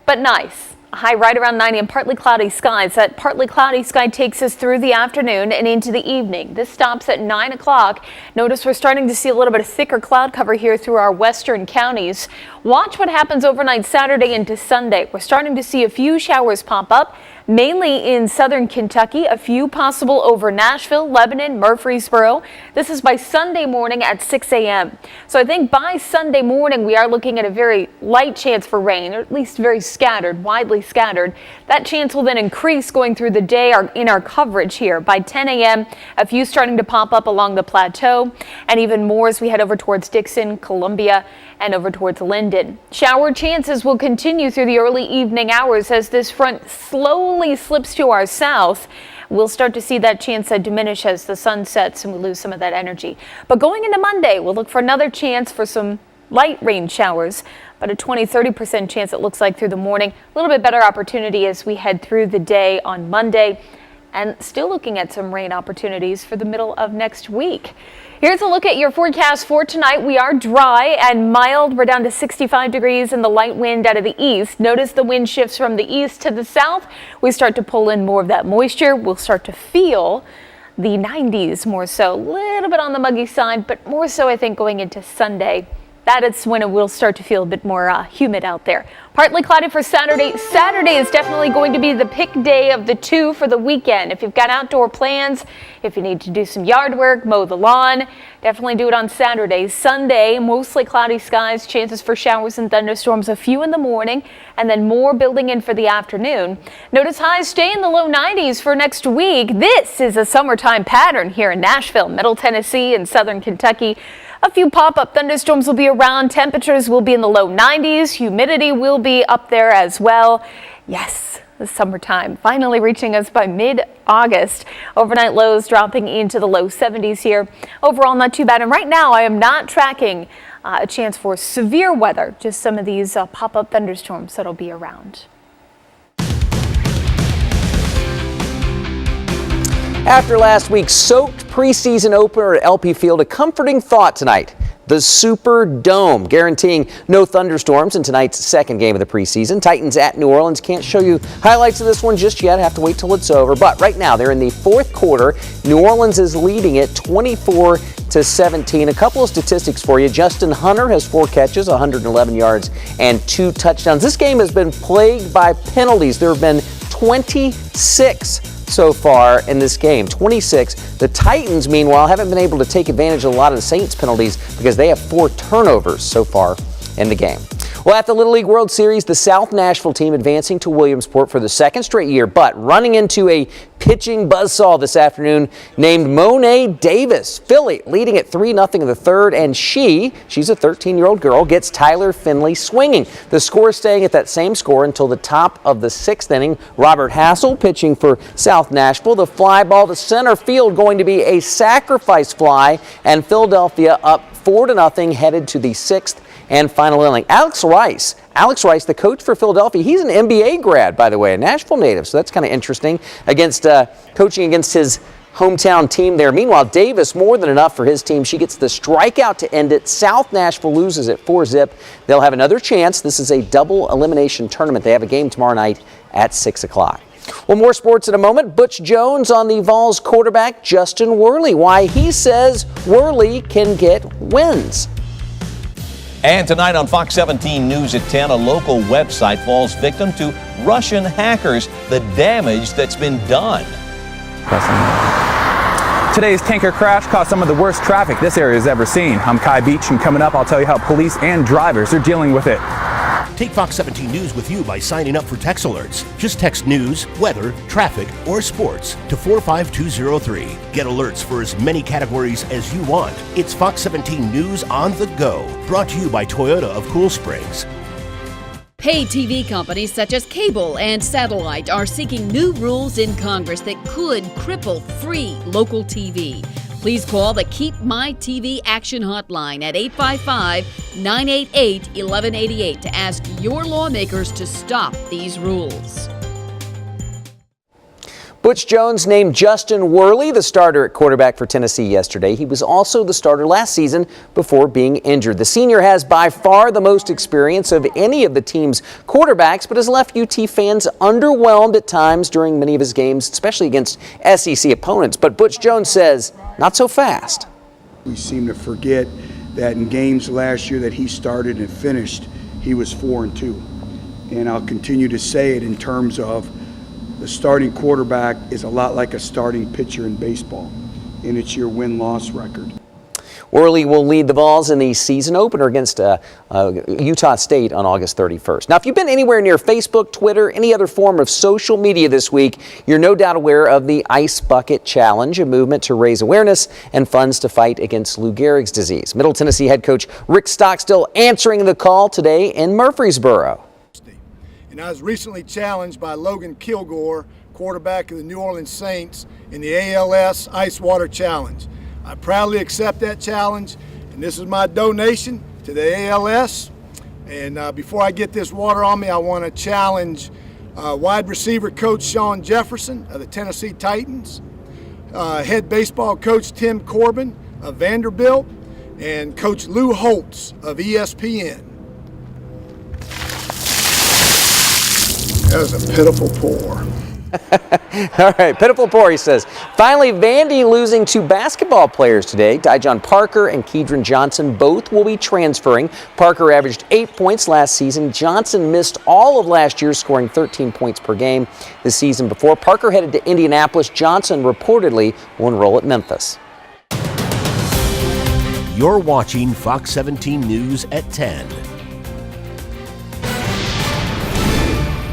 Speaker 12: but nice. High right around 90 and partly cloudy skies. That partly cloudy sky takes us through the afternoon and into the evening. This stops at 9 o'clock. Notice we're starting to see a little bit of thicker cloud cover here through our western counties. Watch what happens overnight Saturday into Sunday. We're starting to see a few showers pop up. mainly in southern Kentucky, a few possible over Nashville, Lebanon, Murfreesboro. This is by Sunday morning at 6 a.m. So I think by Sunday morning we are looking at a very light chance for rain, or at least very scattered, widely scattered. That chance will then increase going through the day in our coverage here. By 10 a.m., a few starting to pop up along the plateau, and even more as we head over towards Dickson, Columbia, and over towards Linden. Shower chances will continue through the early evening hours as this front slowly slips to our south. We'll start to see that chance diminish as the sun sets and we lose some of that energy. But going into Monday, we'll look for another chance for some light rain showers, but a 20-30% chance it looks like through the morning. A little bit better opportunity as we head through the day on Monday, and still looking at some rain opportunities for the middle of next week. Here's a look at your forecast for tonight. We are dry and mild. We're down to 65 degrees and the light wind out of the east. Notice the wind shifts from the east to the south. We start to pull in more of that moisture. We'll start to feel the 90s more so. A little bit on the muggy side, but more so I think going into Sunday. That is when it will start to feel a bit more humid out there. Partly cloudy for Saturday. Saturday is definitely going to be the pick day of the two for the weekend. If you've got outdoor plans, if you need to do some yard work, mow the lawn, definitely do it on Saturday. Sunday, mostly cloudy skies, chances for showers and thunderstorms, a few in the morning, and then more building in for the afternoon. Notice highs stay in the low 90s for next week. This is a summertime pattern here in Nashville, Middle Tennessee, and southern Kentucky. A few pop-up thunderstorms will be around. Temperatures will be in the low 90s. Humidity will be up there as well. Yes, the summertime finally reaching us by mid-August. Overnight lows dropping into the low 70s here. Overall, not too bad. And right now, I am not tracking a chance for severe weather. Just some of these pop-up thunderstorms that'll be around.
Speaker 20: After last week's soaked preseason opener at LP Field, a comforting thought tonight. The Super Dome, guaranteeing no thunderstorms in tonight's second game of the preseason. Titans at New Orleans. Can't show you highlights of this one just yet. Have to wait till it's over. But right now, they're in the fourth quarter. New Orleans is leading it 24-17. A couple of statistics for you. Justin Hunter has 4 catches, 111 yards, and 2 touchdowns. This game has been plagued by penalties. There have been 26 so far in this game, 26. The Titans, meanwhile, haven't been able to take advantage of a lot of the Saints penalties because they have 4 turnovers so far in the game. Well, at the Little League World Series, the South Nashville team advancing to Williamsport for the second straight year, but running into a pitching buzzsaw this afternoon named Monet Davis. Philly leading at 3-0 in the third, and she's a 13-year-old girl, gets Tyler Finley swinging. The score staying at that same score until the top of the 6th inning. Robert Hassel pitching for South Nashville. The fly ball to center field going to be a sacrifice fly, and Philadelphia up 4-0 headed to the 6th and final inning. Alex Rice, the coach for Philadelphia, he's an MBA grad, by the way, a Nashville native, so that's kind of interesting, coaching against his hometown team there. Meanwhile, Davis, more than enough for his team. She gets the strikeout to end it. South Nashville loses at 4-0. They'll have another chance. This is a double elimination tournament. They have a game tomorrow night at 6 o'clock. Well, more sports in a moment. Butch Jones on the Vols quarterback, Justin Worley. Why he says Worley can get wins.
Speaker 3: And tonight on Fox 17 News at 10, a local website falls victim to Russian hackers. The damage that's been done.
Speaker 9: Today's tanker crash caused some of the worst traffic this area has ever seen. I'm Kai Beach, and coming up, I'll tell you how police and drivers are dealing with it.
Speaker 1: Take Fox 17 News with you by signing up for text alerts. Just text news, weather, traffic, or sports to 45203. Get alerts for as many categories as you want. It's Fox 17 News on the go. Brought to you by Toyota of Cool Springs.
Speaker 21: Paid TV companies such as cable and satellite are seeking new rules in Congress that could cripple free local TV. Please call the Keep My TV Action Hotline at 855-988-1188 to ask your lawmakers to stop these rules.
Speaker 20: Butch Jones named Justin Worley the starter at quarterback for Tennessee yesterday. He was also the starter last season before being injured. The senior has by far the most experience of any of the team's quarterbacks, but has left UT fans underwhelmed at times during many of his games, especially against SEC opponents. But Butch Jones says, not so fast.
Speaker 10: We seem to forget that in games last year that he started and finished, he was 4-2. And I'll continue to say it in terms of The starting quarterback is a lot like a starting pitcher in baseball, and it's your win-loss record.
Speaker 20: Waverly will lead the Vols in the season opener against Utah State on August 31st. Now, if you've been anywhere near Facebook, Twitter, any other form of social media this week, you're no doubt aware of the Ice Bucket Challenge, a movement to raise awareness and funds to fight against Lou Gehrig's disease. Middle Tennessee head coach Rick Stockstill answering the call today in Murfreesboro.
Speaker 11: And I was recently challenged by Logan Kilgore, quarterback of the New Orleans Saints, in the ALS Ice Water Challenge. I proudly accept that challenge, and this is my donation to the ALS. And before I get this water on me, I want to challenge wide receiver coach Sean Jefferson of the Tennessee Titans, head baseball coach Tim Corbin of Vanderbilt, and coach Lou Holtz of ESPN. That was a pitiful pour.
Speaker 20: All right, pitiful pour, he says. Finally, Vandy losing 2 basketball players today. Dijon Parker and Kedron Johnson both will be transferring. Parker averaged 8 points last season. Johnson missed all of last year, scoring 13 points per game the season before. Parker headed to Indianapolis. Johnson reportedly will enroll at Memphis.
Speaker 1: You're watching Fox 17 News at 10.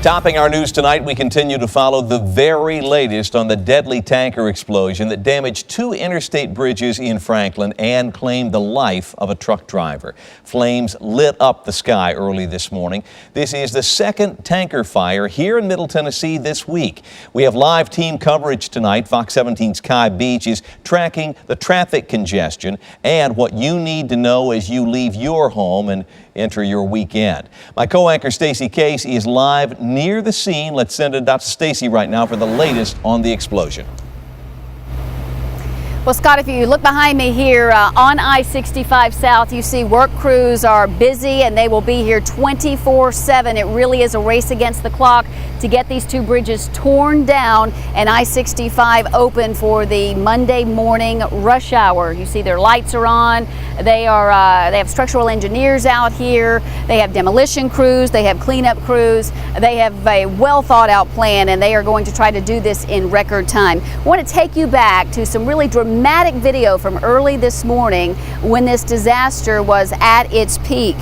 Speaker 3: Topping our news tonight, we continue to follow the very latest on the deadly tanker explosion that damaged 2 interstate bridges in Franklin and claimed the life of a truck driver. Flames lit up the sky early this morning. This is the second tanker fire here in Middle Tennessee this week. We have live team coverage tonight. Fox 17's Kai Beach is tracking the traffic congestion and what you need to know as you leave your home and enter your weekend. My co-anchor Stacy Case is live near the scene. Let's send it out to Stacy right now for the latest on the explosion.
Speaker 6: Well, Scott, if you look behind me here on I-65 South, you see work crews are busy and they will be here 24/7. It really is a race against the clock to get these 2 bridges torn down and I-65 open for the Monday morning rush hour. You see their lights are on. They have structural engineers out here. They have demolition crews. They have cleanup crews. They have a well thought out plan, and they are going to try to do this in record time. I want to take you back to some really dramatic video from early this morning when this disaster was at its peak.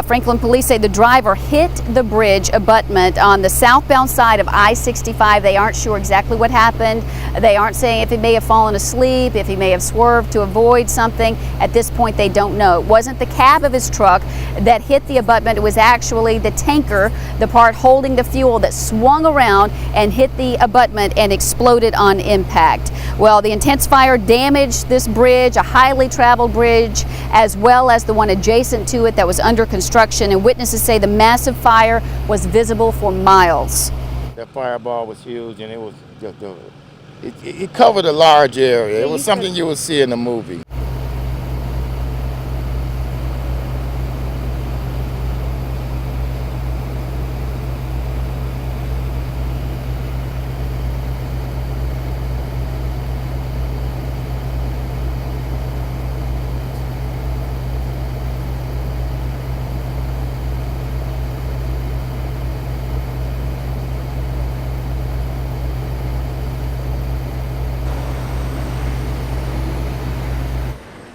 Speaker 6: Franklin police say the driver hit the bridge abutment on the southbound side of I-65. They aren't sure exactly what happened. They aren't saying if he may have fallen asleep, if he may have swerved to avoid something. At this point, they don't know. It wasn't the cab of his truck that hit the abutment. It was actually the tanker, the part holding the fuel, that swung around and hit the abutment and exploded on impact. Well, the intense fire damaged this bridge, a highly traveled bridge, as well as the one adjacent to it that was under construction, and witnesses say the massive fire was visible for miles.
Speaker 13: That fireball was huge, and it was just it covered a large area. It was something you would see in a movie.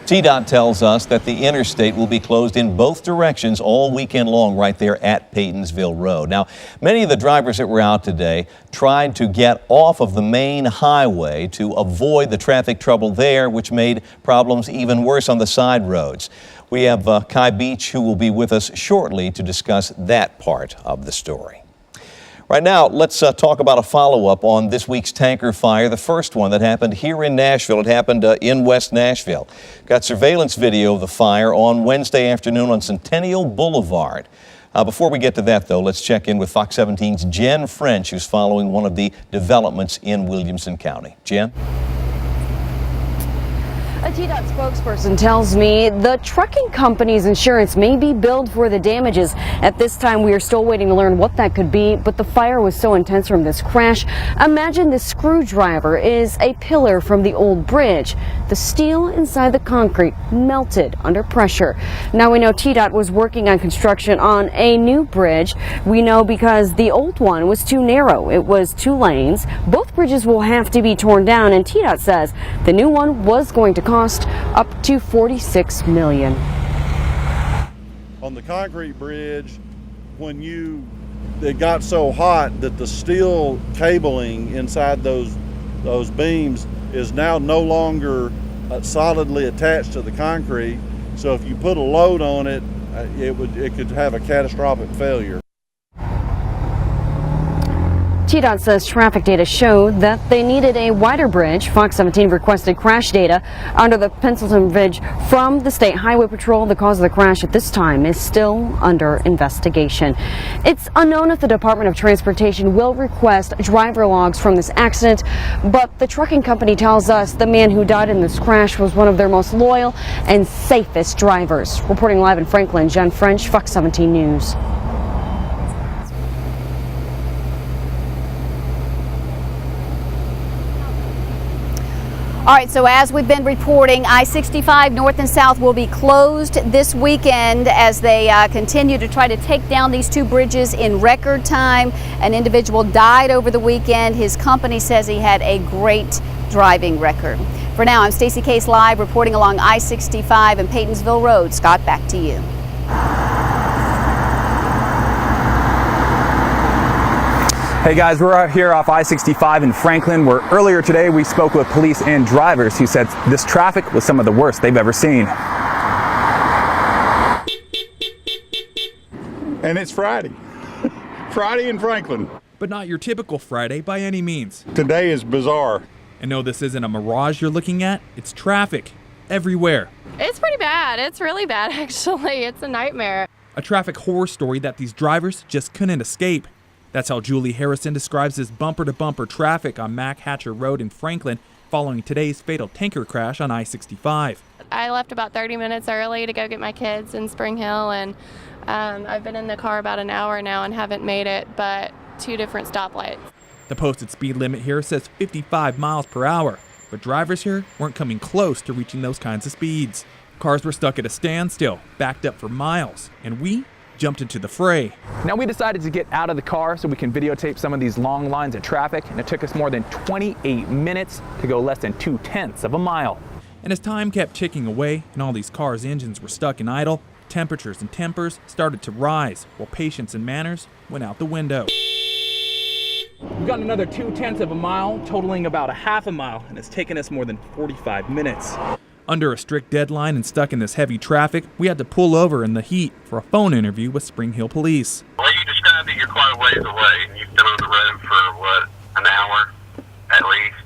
Speaker 3: TDOT tells us that the interstate will be closed in both directions all weekend long right there at Paytonsville Road. Now, many of the drivers that were out today tried to get off of the main highway to avoid the traffic trouble there, which made problems even worse on the side roads. We have Kai Beach, who will be with us shortly to discuss that part of the story. Right now, let's talk about a follow-up on this week's tanker fire, the first one that happened here in Nashville. It happened in West Nashville. Got surveillance video of the fire on Wednesday afternoon on Centennial Boulevard. Before we get to that, though, let's check in with Fox 17's Jen French, who's following one of the developments in Williamson County. Jen?
Speaker 7: A TDOT spokesperson tells me the trucking company's insurance may be billed for the damages. At this time, we are still waiting to learn what that could be, but the fire was so intense from this crash. Imagine the screwdriver is a pillar from the old bridge. The steel inside the concrete melted under pressure. Now we know TDOT was working on construction on a new bridge. We know because the old one was too narrow. It was 2 lanes. Both bridges will have to be torn down, and TDOT says the new one was going to cost up to $46 million.
Speaker 8: On the concrete bridge, when it got so hot that the steel cabling inside those beams is now no longer solidly attached to the concrete. So if you put a load on it, it could have a catastrophic failure.
Speaker 7: TDOT says traffic data showed that they needed a wider bridge. Fox 17 requested crash data under the Pendleton Bridge from the State Highway Patrol. The cause of the crash at this time is still under investigation. It's unknown if the Department of Transportation will request driver logs from this accident, but the trucking company tells us the man who died in this crash was one of their most loyal and safest drivers. Reporting live in Franklin, Jen French, Fox 17 News.
Speaker 6: All right, so as we've been reporting, I-65 north and south will be closed this weekend as they continue to try to take down these 2 bridges in record time. An individual died over the weekend. His company says he had a great driving record. For now, I'm Stacey Case live reporting along I-65 and Paytonsville Road. Scott, back to you.
Speaker 9: Hey guys, we're out here off I-65 in Franklin, where earlier today we spoke with police and drivers who said this traffic was some of the worst they've ever seen.
Speaker 14: And it's Friday. Friday in Franklin.
Speaker 15: But not your typical Friday by any means.
Speaker 14: Today is bizarre.
Speaker 15: And no, this isn't a mirage you're looking at. It's traffic everywhere.
Speaker 16: It's pretty bad. It's really bad, actually. It's a nightmare.
Speaker 15: A traffic horror story that these drivers just couldn't escape. That's how Julie Harrison describes this bumper-to-bumper traffic on Mac Hatcher Road in Franklin following today's fatal tanker crash on I-65.
Speaker 16: I left about 30 minutes early to go get my kids in Spring Hill, and I've been in the car about an hour now and haven't made it, but 2 different stoplights.
Speaker 15: The posted speed limit here says 55 miles per hour, but drivers here weren't coming close to reaching those kinds of speeds. Cars were stuck at a standstill, backed up for miles, and we jumped into the fray.
Speaker 9: Now we decided to get out of the car so we can videotape some of these long lines of traffic, and it took us more than 28 minutes to go less than 0.2 of a mile.
Speaker 15: And as time kept ticking away and all these cars' engines were stuck in idle, temperatures and tempers started to rise while patience and manners went out the window. We've got another 0.2 of a mile, totaling about a half a mile, and it's taken us more than 45 minutes. Under a strict deadline and stuck in this heavy traffic, we had to pull over in the heat for a phone interview with Spring Hill Police.
Speaker 17: Well, you described it, you're quite a ways away, and you've been on the road for, an hour at least?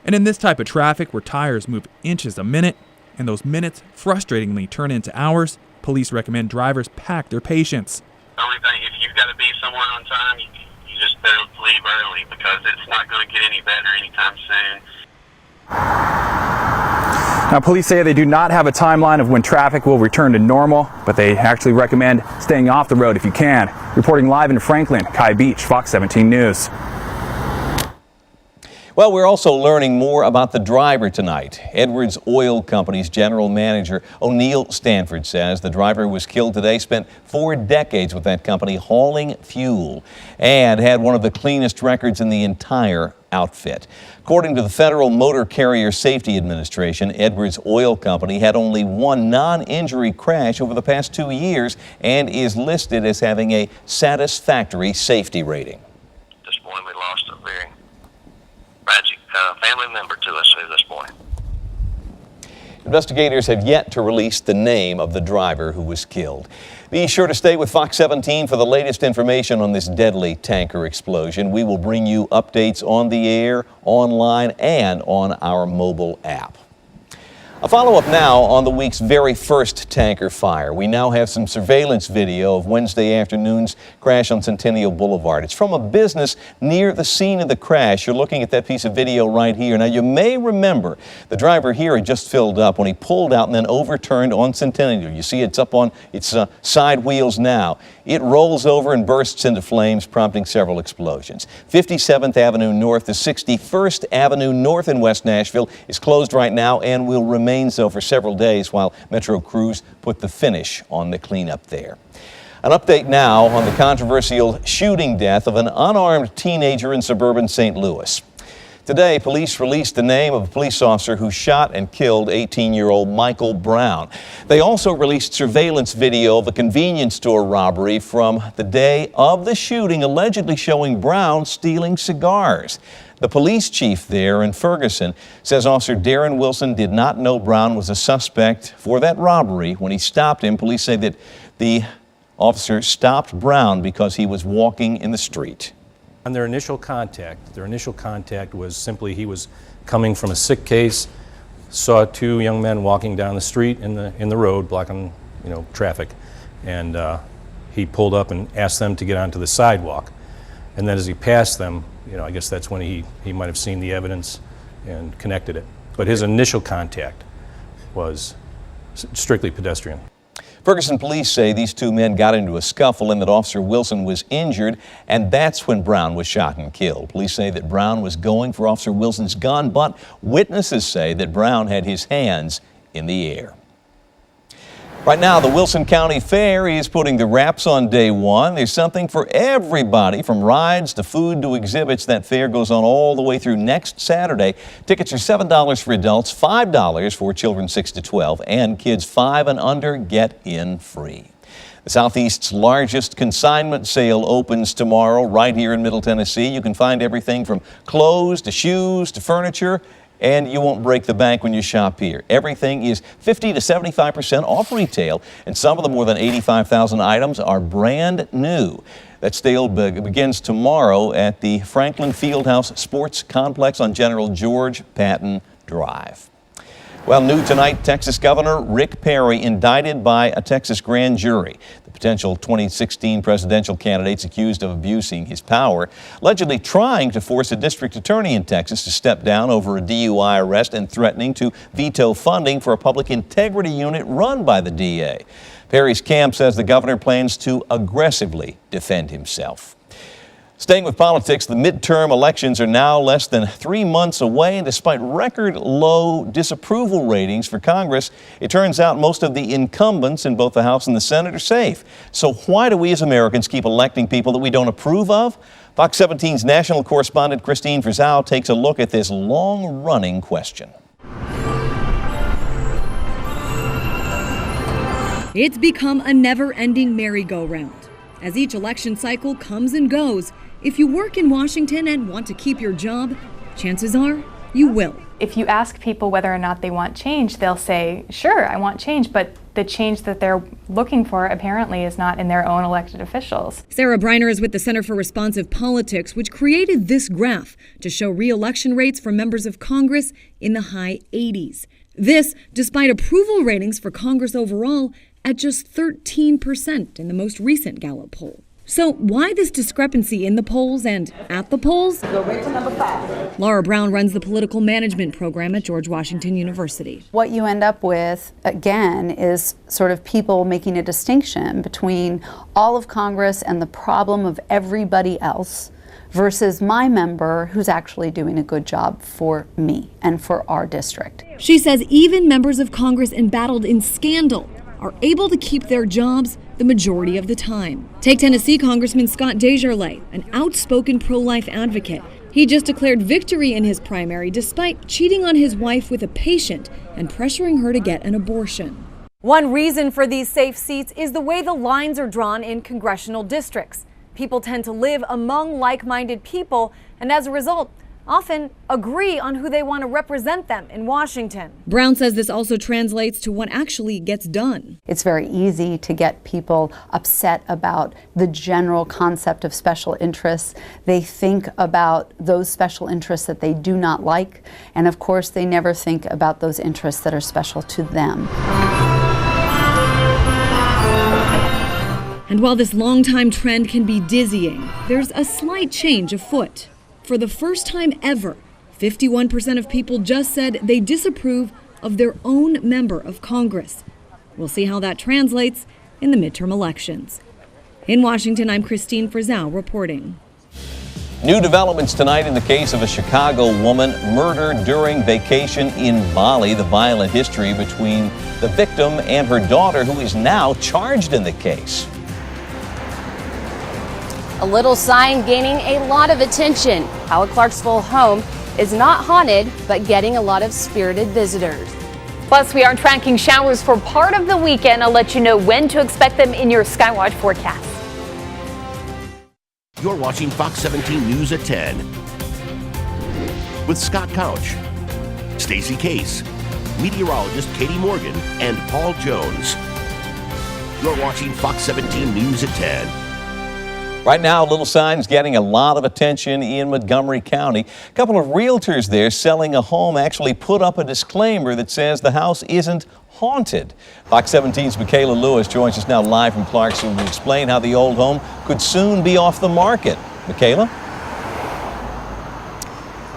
Speaker 15: And in this type of traffic where tires move inches a minute, and those minutes frustratingly turn into hours, police recommend drivers pack their patience.
Speaker 17: The only thing, if you've got to be somewhere on time, you just better leave early because it's not going to get any better anytime soon.
Speaker 9: Now, police say they do not have a timeline of when traffic will return to normal, but they actually recommend staying off the road if you can. Reporting live in Franklin, Kai Beach, Fox 17 News.
Speaker 3: Well, we're also learning more about the driver tonight. Edwards Oil Company's general manager, O'Neill Stanford, says the driver who was killed today spent 4 decades with that company hauling fuel and had one of the cleanest records in the entire outfit. According to the Federal Motor Carrier Safety Administration, Edwards Oil Company had only 1 non-injury crash over the past 2 years and is listed as having a satisfactory safety rating.
Speaker 17: This morning we lost a very tragic family member to us this morning.
Speaker 3: Investigators have yet to release the name of the driver who was killed. Be sure to stay with Fox 17 for the latest information on this deadly tanker explosion. We will bring you updates on the air, online, and on our mobile app. A follow-up now on the week's very first tanker fire. We now have some surveillance video of Wednesday afternoon's crash on Centennial Boulevard. It's from a business near the scene of the crash. You're looking at that piece of video right here. Now, you may remember the driver here had just filled up when he pulled out and then overturned on Centennial. You see it's up on its side wheels now. It rolls over and bursts into flames, prompting several explosions. 57th Avenue North to 61st Avenue North in West Nashville is closed right now and will remain so for several days while Metro crews put the finish on the cleanup there. An update now on the controversial shooting death of an unarmed teenager in suburban St. Louis. Today, police released the name of a police officer who shot and killed 18-year-old Michael Brown. They also released surveillance video of a convenience store robbery from the day of the shooting, allegedly showing Brown stealing cigars. The police chief there in Ferguson says Officer Darren Wilson did not know Brown was a suspect for that robbery. When he stopped him, police say that the officer stopped Brown because he was walking in the street.
Speaker 4: On their initial contact was simply he was coming from a sick case, saw two young men walking down the street in the road, blocking traffic, and he pulled up and asked them to get onto the sidewalk. And then as he passed them, I guess that's when he might have seen the evidence and connected it. But his initial contact was strictly pedestrian.
Speaker 3: Ferguson police say these two men got into a scuffle and that Officer Wilson was injured, and that's when Brown was shot and killed. Police say that Brown was going for Officer Wilson's gun, but witnesses say that Brown had his hands in the air. Right now, the Wilson County Fair is putting the wraps on day one. There's something for everybody, from rides to food to exhibits. That fair goes on all the way through next Saturday. Tickets are $7 for adults, $5 for children 6 to 12, and kids 5 and under get in free. The Southeast's largest consignment sale opens tomorrow right here in Middle Tennessee. You can find everything from clothes to shoes to furniture, and you won't break the bank when you shop here. Everything is 50 to 75% off retail, and some of the more than 85,000 items are brand new. That sale begins tomorrow at the Franklin Fieldhouse Sports Complex on General George Patton Drive. Well, new tonight, Texas Governor Rick Perry indicted by a Texas grand jury. The potential 2016 presidential candidate's accused of abusing his power, allegedly trying to force a district attorney in Texas to step down over a DUI arrest and threatening to veto funding for a public integrity unit run by the DA. Perry's camp says the governor plans to aggressively defend himself. Staying with politics, the midterm elections are now less than 3 months away, and despite record low disapproval ratings for Congress, it turns out most of the incumbents in both the House and the Senate are safe. So why do we as Americans keep electing people that we don't approve of? Fox 17's national correspondent Christine Frizzau takes a look at this long-running question.
Speaker 18: It's become a never-ending merry-go-round. As each election cycle comes and goes, if you work in Washington and want to keep your job, chances are you will.
Speaker 19: If you ask people whether or not they want change, they'll say, sure, I want change, but the change that they're looking for apparently is not in their own elected officials.
Speaker 18: Sarah Briner is with the Center for Responsive Politics, which created this graph to show re-election rates for members of Congress in the high 80s. This, despite approval ratings for Congress overall at just 13% in the most recent Gallup poll. So why this discrepancy in the polls and at the polls?
Speaker 23: Go right to number 5.
Speaker 18: Laura Brown runs the political management program at George Washington University.
Speaker 24: What you end up with, again, is sort of people making a distinction between all of Congress and the problem of everybody else versus my member who's actually doing a good job for me and for our district.
Speaker 18: She says even members of Congress embattled in scandal are able to keep their jobs the majority of the time. Take Tennessee Congressman Scott Desjardins, an outspoken pro-life advocate. He just declared victory in his primary despite cheating on his wife with a patient and pressuring her to get an abortion.
Speaker 25: One reason for these safe seats is the way the lines are drawn in congressional districts. People tend to live among like-minded people, and as a result, often agree on who they want to represent them in Washington.
Speaker 18: Brown says this also translates to what actually gets done.
Speaker 24: It's very easy to get people upset about the general concept of special interests. They think about those special interests that they do not like, and of course they never think about those interests that are special to them.
Speaker 18: And while this long-time trend can be dizzying, there's a slight change afoot. For the first time ever, 51% of people just said they disapprove of their own member of Congress. We'll see how that translates in the midterm elections. In Washington, I'm Christine Frizzell reporting.
Speaker 3: New developments tonight in the case of a Chicago woman murdered during vacation in Bali. The violent history between the victim and her daughter, who is now charged in the case.
Speaker 2: A little sign gaining a lot of attention. How a Clarksville home is not haunted, but getting a lot of spirited visitors.
Speaker 5: Plus, we are tracking showers for part of the weekend. I'll let you know when to expect them in your Skywatch forecast.
Speaker 1: You're watching Fox 17 News at 10 with Scott Couch, Stacey Case, meteorologist Katie Morgan, and Paul Jones. You're watching Fox 17 News at 10.
Speaker 3: Right now, Little Sign's getting a lot of attention in Montgomery County. A couple of realtors there selling a home actually put up a disclaimer that says the house isn't haunted. Fox 17's Michaela Lewis joins us now live from Clarksville to explain how the old home could soon be off the market. Michaela?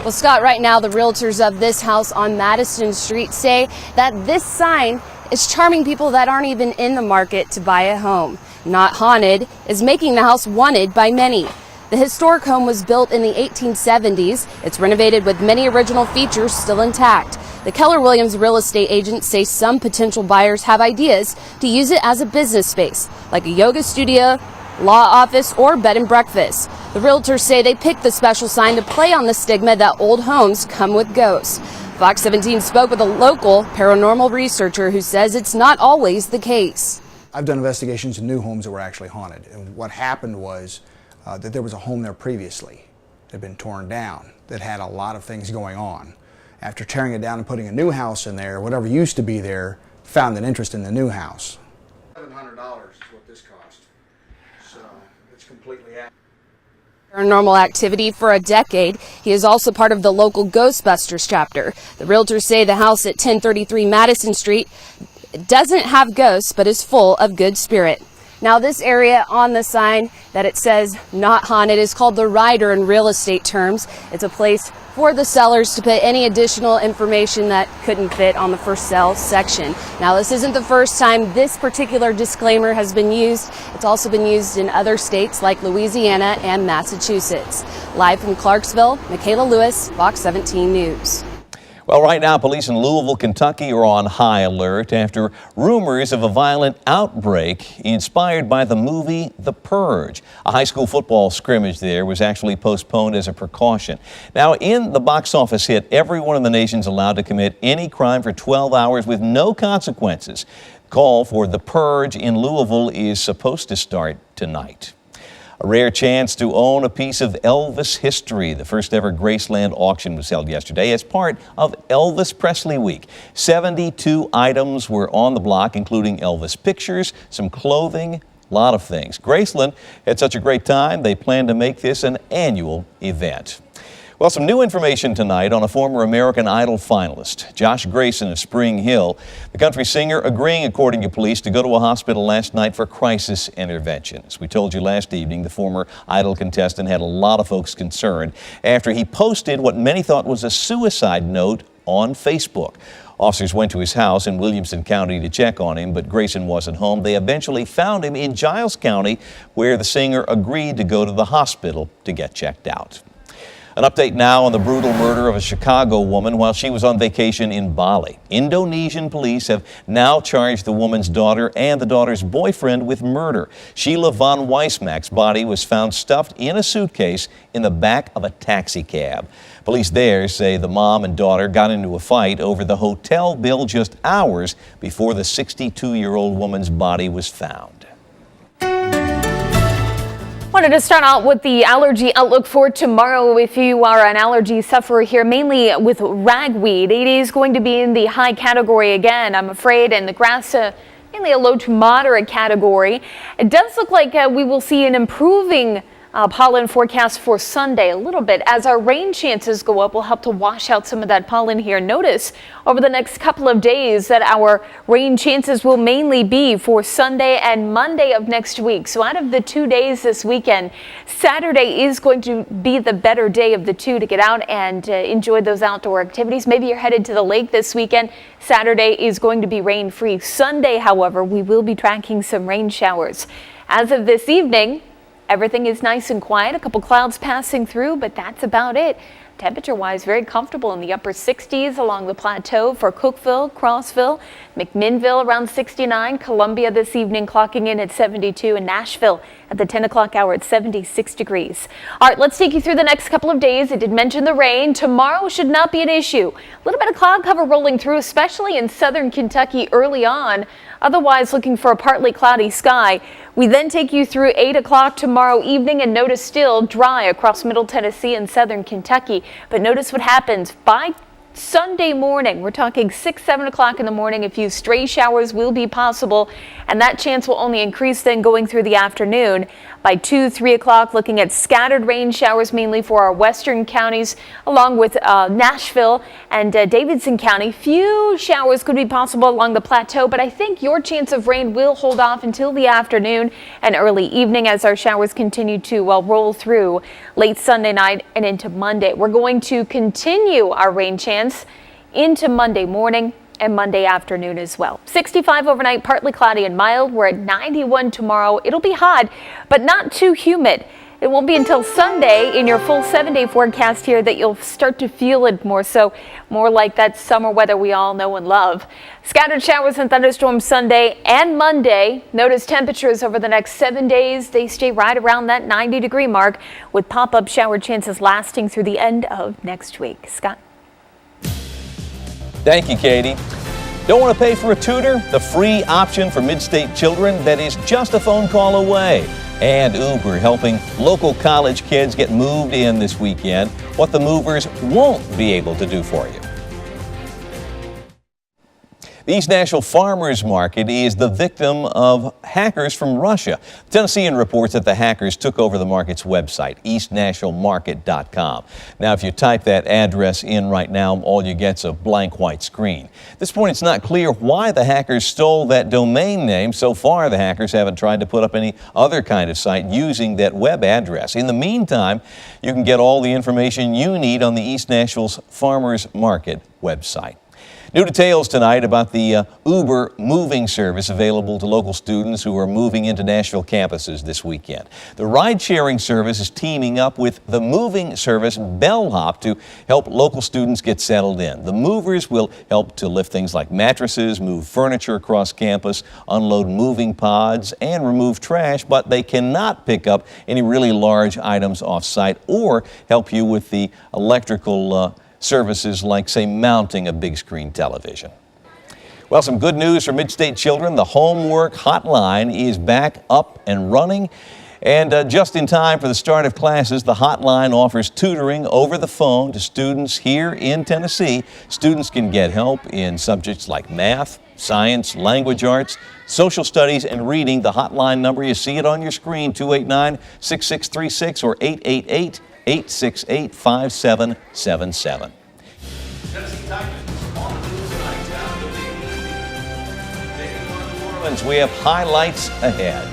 Speaker 2: Well, Scott, right now the realtors of this house on Madison Street say that this sign is charming people that aren't even in the market to buy a home. Not haunted is making the house wanted by many. The historic home was built in the 1870s. It's renovated with many original features still intact. The Keller Williams real estate agents say some potential buyers have ideas to use it as a business space, like a yoga studio, law office, or bed and breakfast. The realtors say they picked the special sign to play on the stigma that old homes come with ghosts. Fox 17 spoke with a local paranormal researcher who says it's not always the case.
Speaker 12: I've done investigations in new homes that were actually haunted, and what happened was that there was a home there previously that had been torn down that had a lot of things going on. After tearing it down and putting a new house in there, whatever used to be there found an interest in the new house. $700 is what this cost, so it's completely out.
Speaker 2: Paranormal activity for a decade. He is also part of the local Ghostbusters chapter. The realtors say the house at 1033 Madison Street doesn't have ghosts, but is full of good spirit. Now, this area on the sign that it says not haunted is called the rider in real estate terms. It's a place for the sellers to put any additional information that couldn't fit on the for sale section. Now, this isn't the first time this particular disclaimer has been used. It's also been used in other states like Louisiana and Massachusetts. Live from Clarksville, Michaela Lewis, Fox 17 News.
Speaker 3: Well, right now, police in Louisville, Kentucky are on high alert after rumors of a violent outbreak inspired by the movie The Purge. A high school football scrimmage there was actually postponed as a precaution. Now, in the box office hit, everyone in the nation's allowed to commit any crime for 12 hours with no consequences. Call for The Purge in Louisville is supposed to start tonight. A rare chance to own a piece of Elvis history. The first ever Graceland auction was held yesterday as part of Elvis Presley Week. 72 items were on the block, including Elvis pictures, some clothing, a lot of things. Graceland had such a great time, they plan to make this an annual event. Well, some new information tonight on a former American Idol finalist, Josh Grayson of Spring Hill. The country singer agreeing, according to police, to go to a hospital last night for crisis intervention. As we told you last evening, the former Idol contestant had a lot of folks concerned after he posted what many thought was a suicide note on Facebook. Officers went to his house in Williamson County to check on him, but Grayson wasn't home. They eventually found him in Giles County, where the singer agreed to go to the hospital to get checked out. An update now on the brutal murder of a Chicago woman while she was on vacation in Bali. Indonesian police have now charged the woman's daughter and the daughter's boyfriend with murder. Sheila von Weissmack's body was found stuffed in a suitcase in the back of a taxi cab. Police there say the mom and daughter got into a fight over the hotel bill just hours before the 62-year-old woman's body was found.
Speaker 5: Wanted to start out with the allergy outlook for tomorrow. If you are an allergy sufferer here, mainly with ragweed, it is going to be in the high category again, I'm afraid, and the grass mainly a low to moderate category. It does look like we will see an improving pollen forecast for Sunday a little bit as our rain chances go up. Will help to wash out some of that pollen here. Notice over the next couple of days that our rain chances will mainly be for Sunday and Monday of next week. So out of the 2 days this weekend, Saturday is going to be the better day of the two to get out and enjoy those outdoor activities. Maybe you're headed to the lake this weekend. Saturday is going to be rain free. Sunday, however, we will be tracking some rain showers. As of this evening, everything is nice and quiet. A couple clouds passing through, but that's about it. Temperature-wise, very comfortable in the upper 60s along the plateau for Cookeville, Clarksville, McMinnville around 69, Columbia this evening clocking in at 72, and Nashville at the 10 o'clock hour at 76 degrees. All right, let's take you through the next couple of days. I did mention the rain. Tomorrow should not be an issue. A little bit of cloud cover rolling through, especially in southern Kentucky early on. Otherwise, looking for a partly cloudy sky. We then take you through 8 o'clock tomorrow evening and notice still dry across Middle Tennessee and southern Kentucky. But notice what happens by Sunday morning. We're talking 6, 7 o'clock in the morning. A few stray showers will be possible, and that chance will only increase then going through the afternoon. By 2, 3 o'clock, looking at scattered rain showers mainly for our western counties, along with Nashville and Davidson County. Few showers could be possible along the plateau, but I think your chance of rain will hold off until the afternoon and early evening as our showers continue to roll through late Sunday night and into Monday. We're going to continue our rain chance into Monday morning and Monday afternoon as well. 65 overnight, partly cloudy and mild. We're at 91 tomorrow. It'll be hot, but not too humid. It won't be until Sunday in your full 7-day forecast here that you'll start to feel it more so, more like that summer weather we all know and love. Scattered showers and thunderstorms Sunday and Monday. Notice temperatures over the next 7 days. They stay right around that 90-degree mark with pop-up shower chances lasting through the end of next week. Scott?
Speaker 3: Thank you, Katie. Don't want to pay for a tutor? The free option for mid-state children that is just a phone call away. And Uber helping local college kids get moved in this weekend. What the movers won't be able to do for you. The East Nashville Farmers Market is the victim of hackers from Russia. Tennessean reports that the hackers took over the market's website, eastnashvillemarket.com. Now, if you type that address in right now, all you get's a blank white screen. At this point, it's not clear why the hackers stole that domain name. So far, the hackers haven't tried to put up any other kind of site using that web address. In the meantime, you can get all the information you need on the East Nashville's Farmers Market website. New details tonight about the Uber moving service available to local students who are moving into Nashville campuses this weekend. The ride-sharing service is teaming up with the moving service Bellhop to help local students get settled in. The movers will help to lift things like mattresses, move furniture across campus, unload moving pods, and remove trash, but they cannot pick up any really large items off-site or help you with the electrical services like, say, mounting a big screen television. Well, some good news for mid-state children. The homework hotline is back up and running. And just in time for the start of classes, the hotline offers tutoring over the phone to students here in Tennessee. Students can get help in subjects like math, science, language arts, social studies, and reading. The hotline number, you see it on your screen, 289-6636 or 888-868-5777. We have highlights ahead.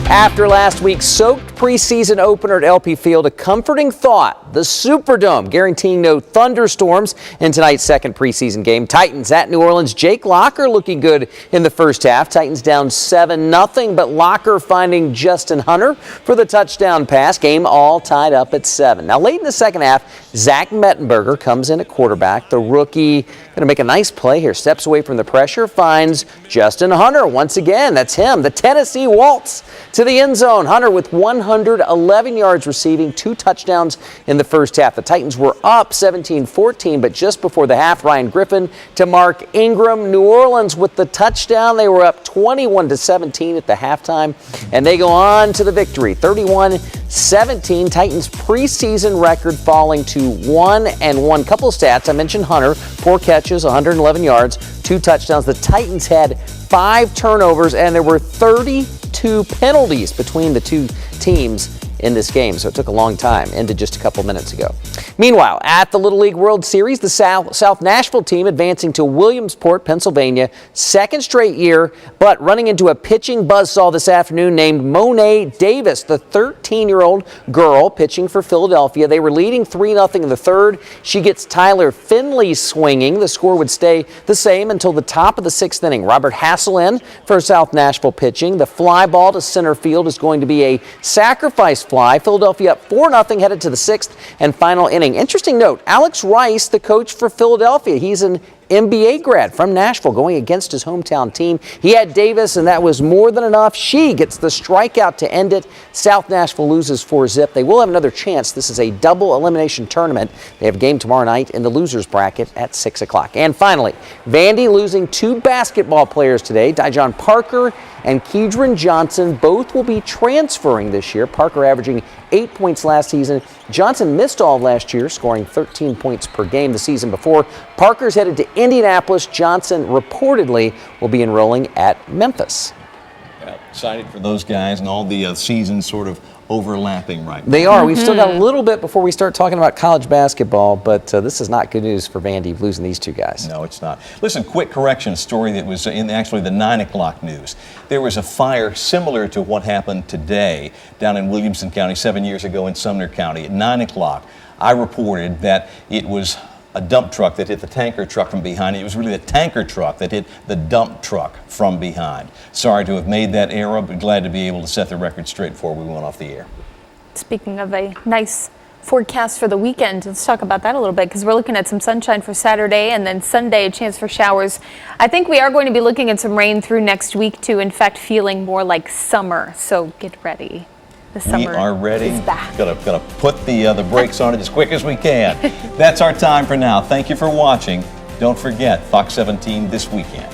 Speaker 20: After last week's soaked preseason opener at LP Field, a comforting thought, the Superdome guaranteeing no thunderstorms in tonight's second preseason game. Titans at New Orleans. Jake Locker looking good in the first half. Titans down 7-0, but Locker finding Justin Hunter for the touchdown pass. Game all tied up at 7. Now late in the second half, Zach Mettenberger comes in at quarterback. The rookie going to make a nice play here. Steps away from the pressure, finds Justin Hunter once again. That's him, the Tennessee Waltz, to to the end zone. Hunter with 111 yards receiving, 2 touchdowns in the first half. The Titans were up 17-14, but just before the half, Ryan Griffin to Mark Ingram. New Orleans with the touchdown. They were up 21-17 at the halftime, and they go on to the victory, 31-17. Titans preseason record falling to 1-1. Couple of stats. I mentioned Hunter, 4 catches, 111 yards, 2 touchdowns. The Titans had 5 turnovers, and there were 32 penalties between the two teams in this game, so it took a long time, ended just a couple minutes ago. Meanwhile, at the Little League World Series, the South Nashville team advancing to Williamsport, Pennsylvania, 2nd straight year, but running into a pitching buzzsaw this afternoon named Monet Davis, the 13-year-old girl pitching for Philadelphia. They were leading 3-0 in the 3rd. She gets Tyler Finley swinging. The score would stay the same until the top of the 6th inning. Robert Hassel in for South Nashville pitching. The fly ball to center field is going to be a sacrifice fly. Philadelphia up 4-0 headed to the 6th and final inning. Interesting note, Alex Rice, the coach for Philadelphia, he's an MBA grad from Nashville going against his hometown team. He had Davis, and that was more than enough. She gets the strikeout to end it. South Nashville loses 4-0. They will have another chance. This is a double elimination tournament. They have a game tomorrow night in the losers bracket at 6 o'clock. And finally, Vandy losing 2 basketball players today. Dijon Parker and Kedron Johnson both will be transferring this year. Parker averaging 8 points last season. Johnson missed all of last year, scoring 13 points per game the season before. Parker's headed to Indianapolis. Johnson reportedly will be enrolling at Memphis.
Speaker 3: Yeah, excited for those guys and all the seasons sort of overlapping right now.
Speaker 20: They are. We've still got a little bit before we start talking about college basketball, but this is not good news for Vandy losing these 2 guys.
Speaker 3: No, it's not. Listen, quick correction story that was in actually the 9 o'clock news. There was a fire similar to what happened today down in Williamson County 7 years ago in Sumner County. At 9 o'clock, I reported that it was a dump truck that hit the tanker truck from behind. It was really the tanker truck that hit the dump truck from behind. Sorry to have made that error, but glad to be able to set the record straight before we went off the air.
Speaker 5: Speaking of a nice forecast for the weekend, let's talk about that a little bit, because we're looking at some sunshine for Saturday and then Sunday, a chance for showers. I think we are going to be looking at some rain through next week too, in fact, feeling more like summer. So get ready. The summer
Speaker 3: we are ready.
Speaker 5: Is back.
Speaker 3: Gotta put the brakes on it as quick as we can. That's our time for now. Thank you for watching. Don't forget, Fox 17 this weekend.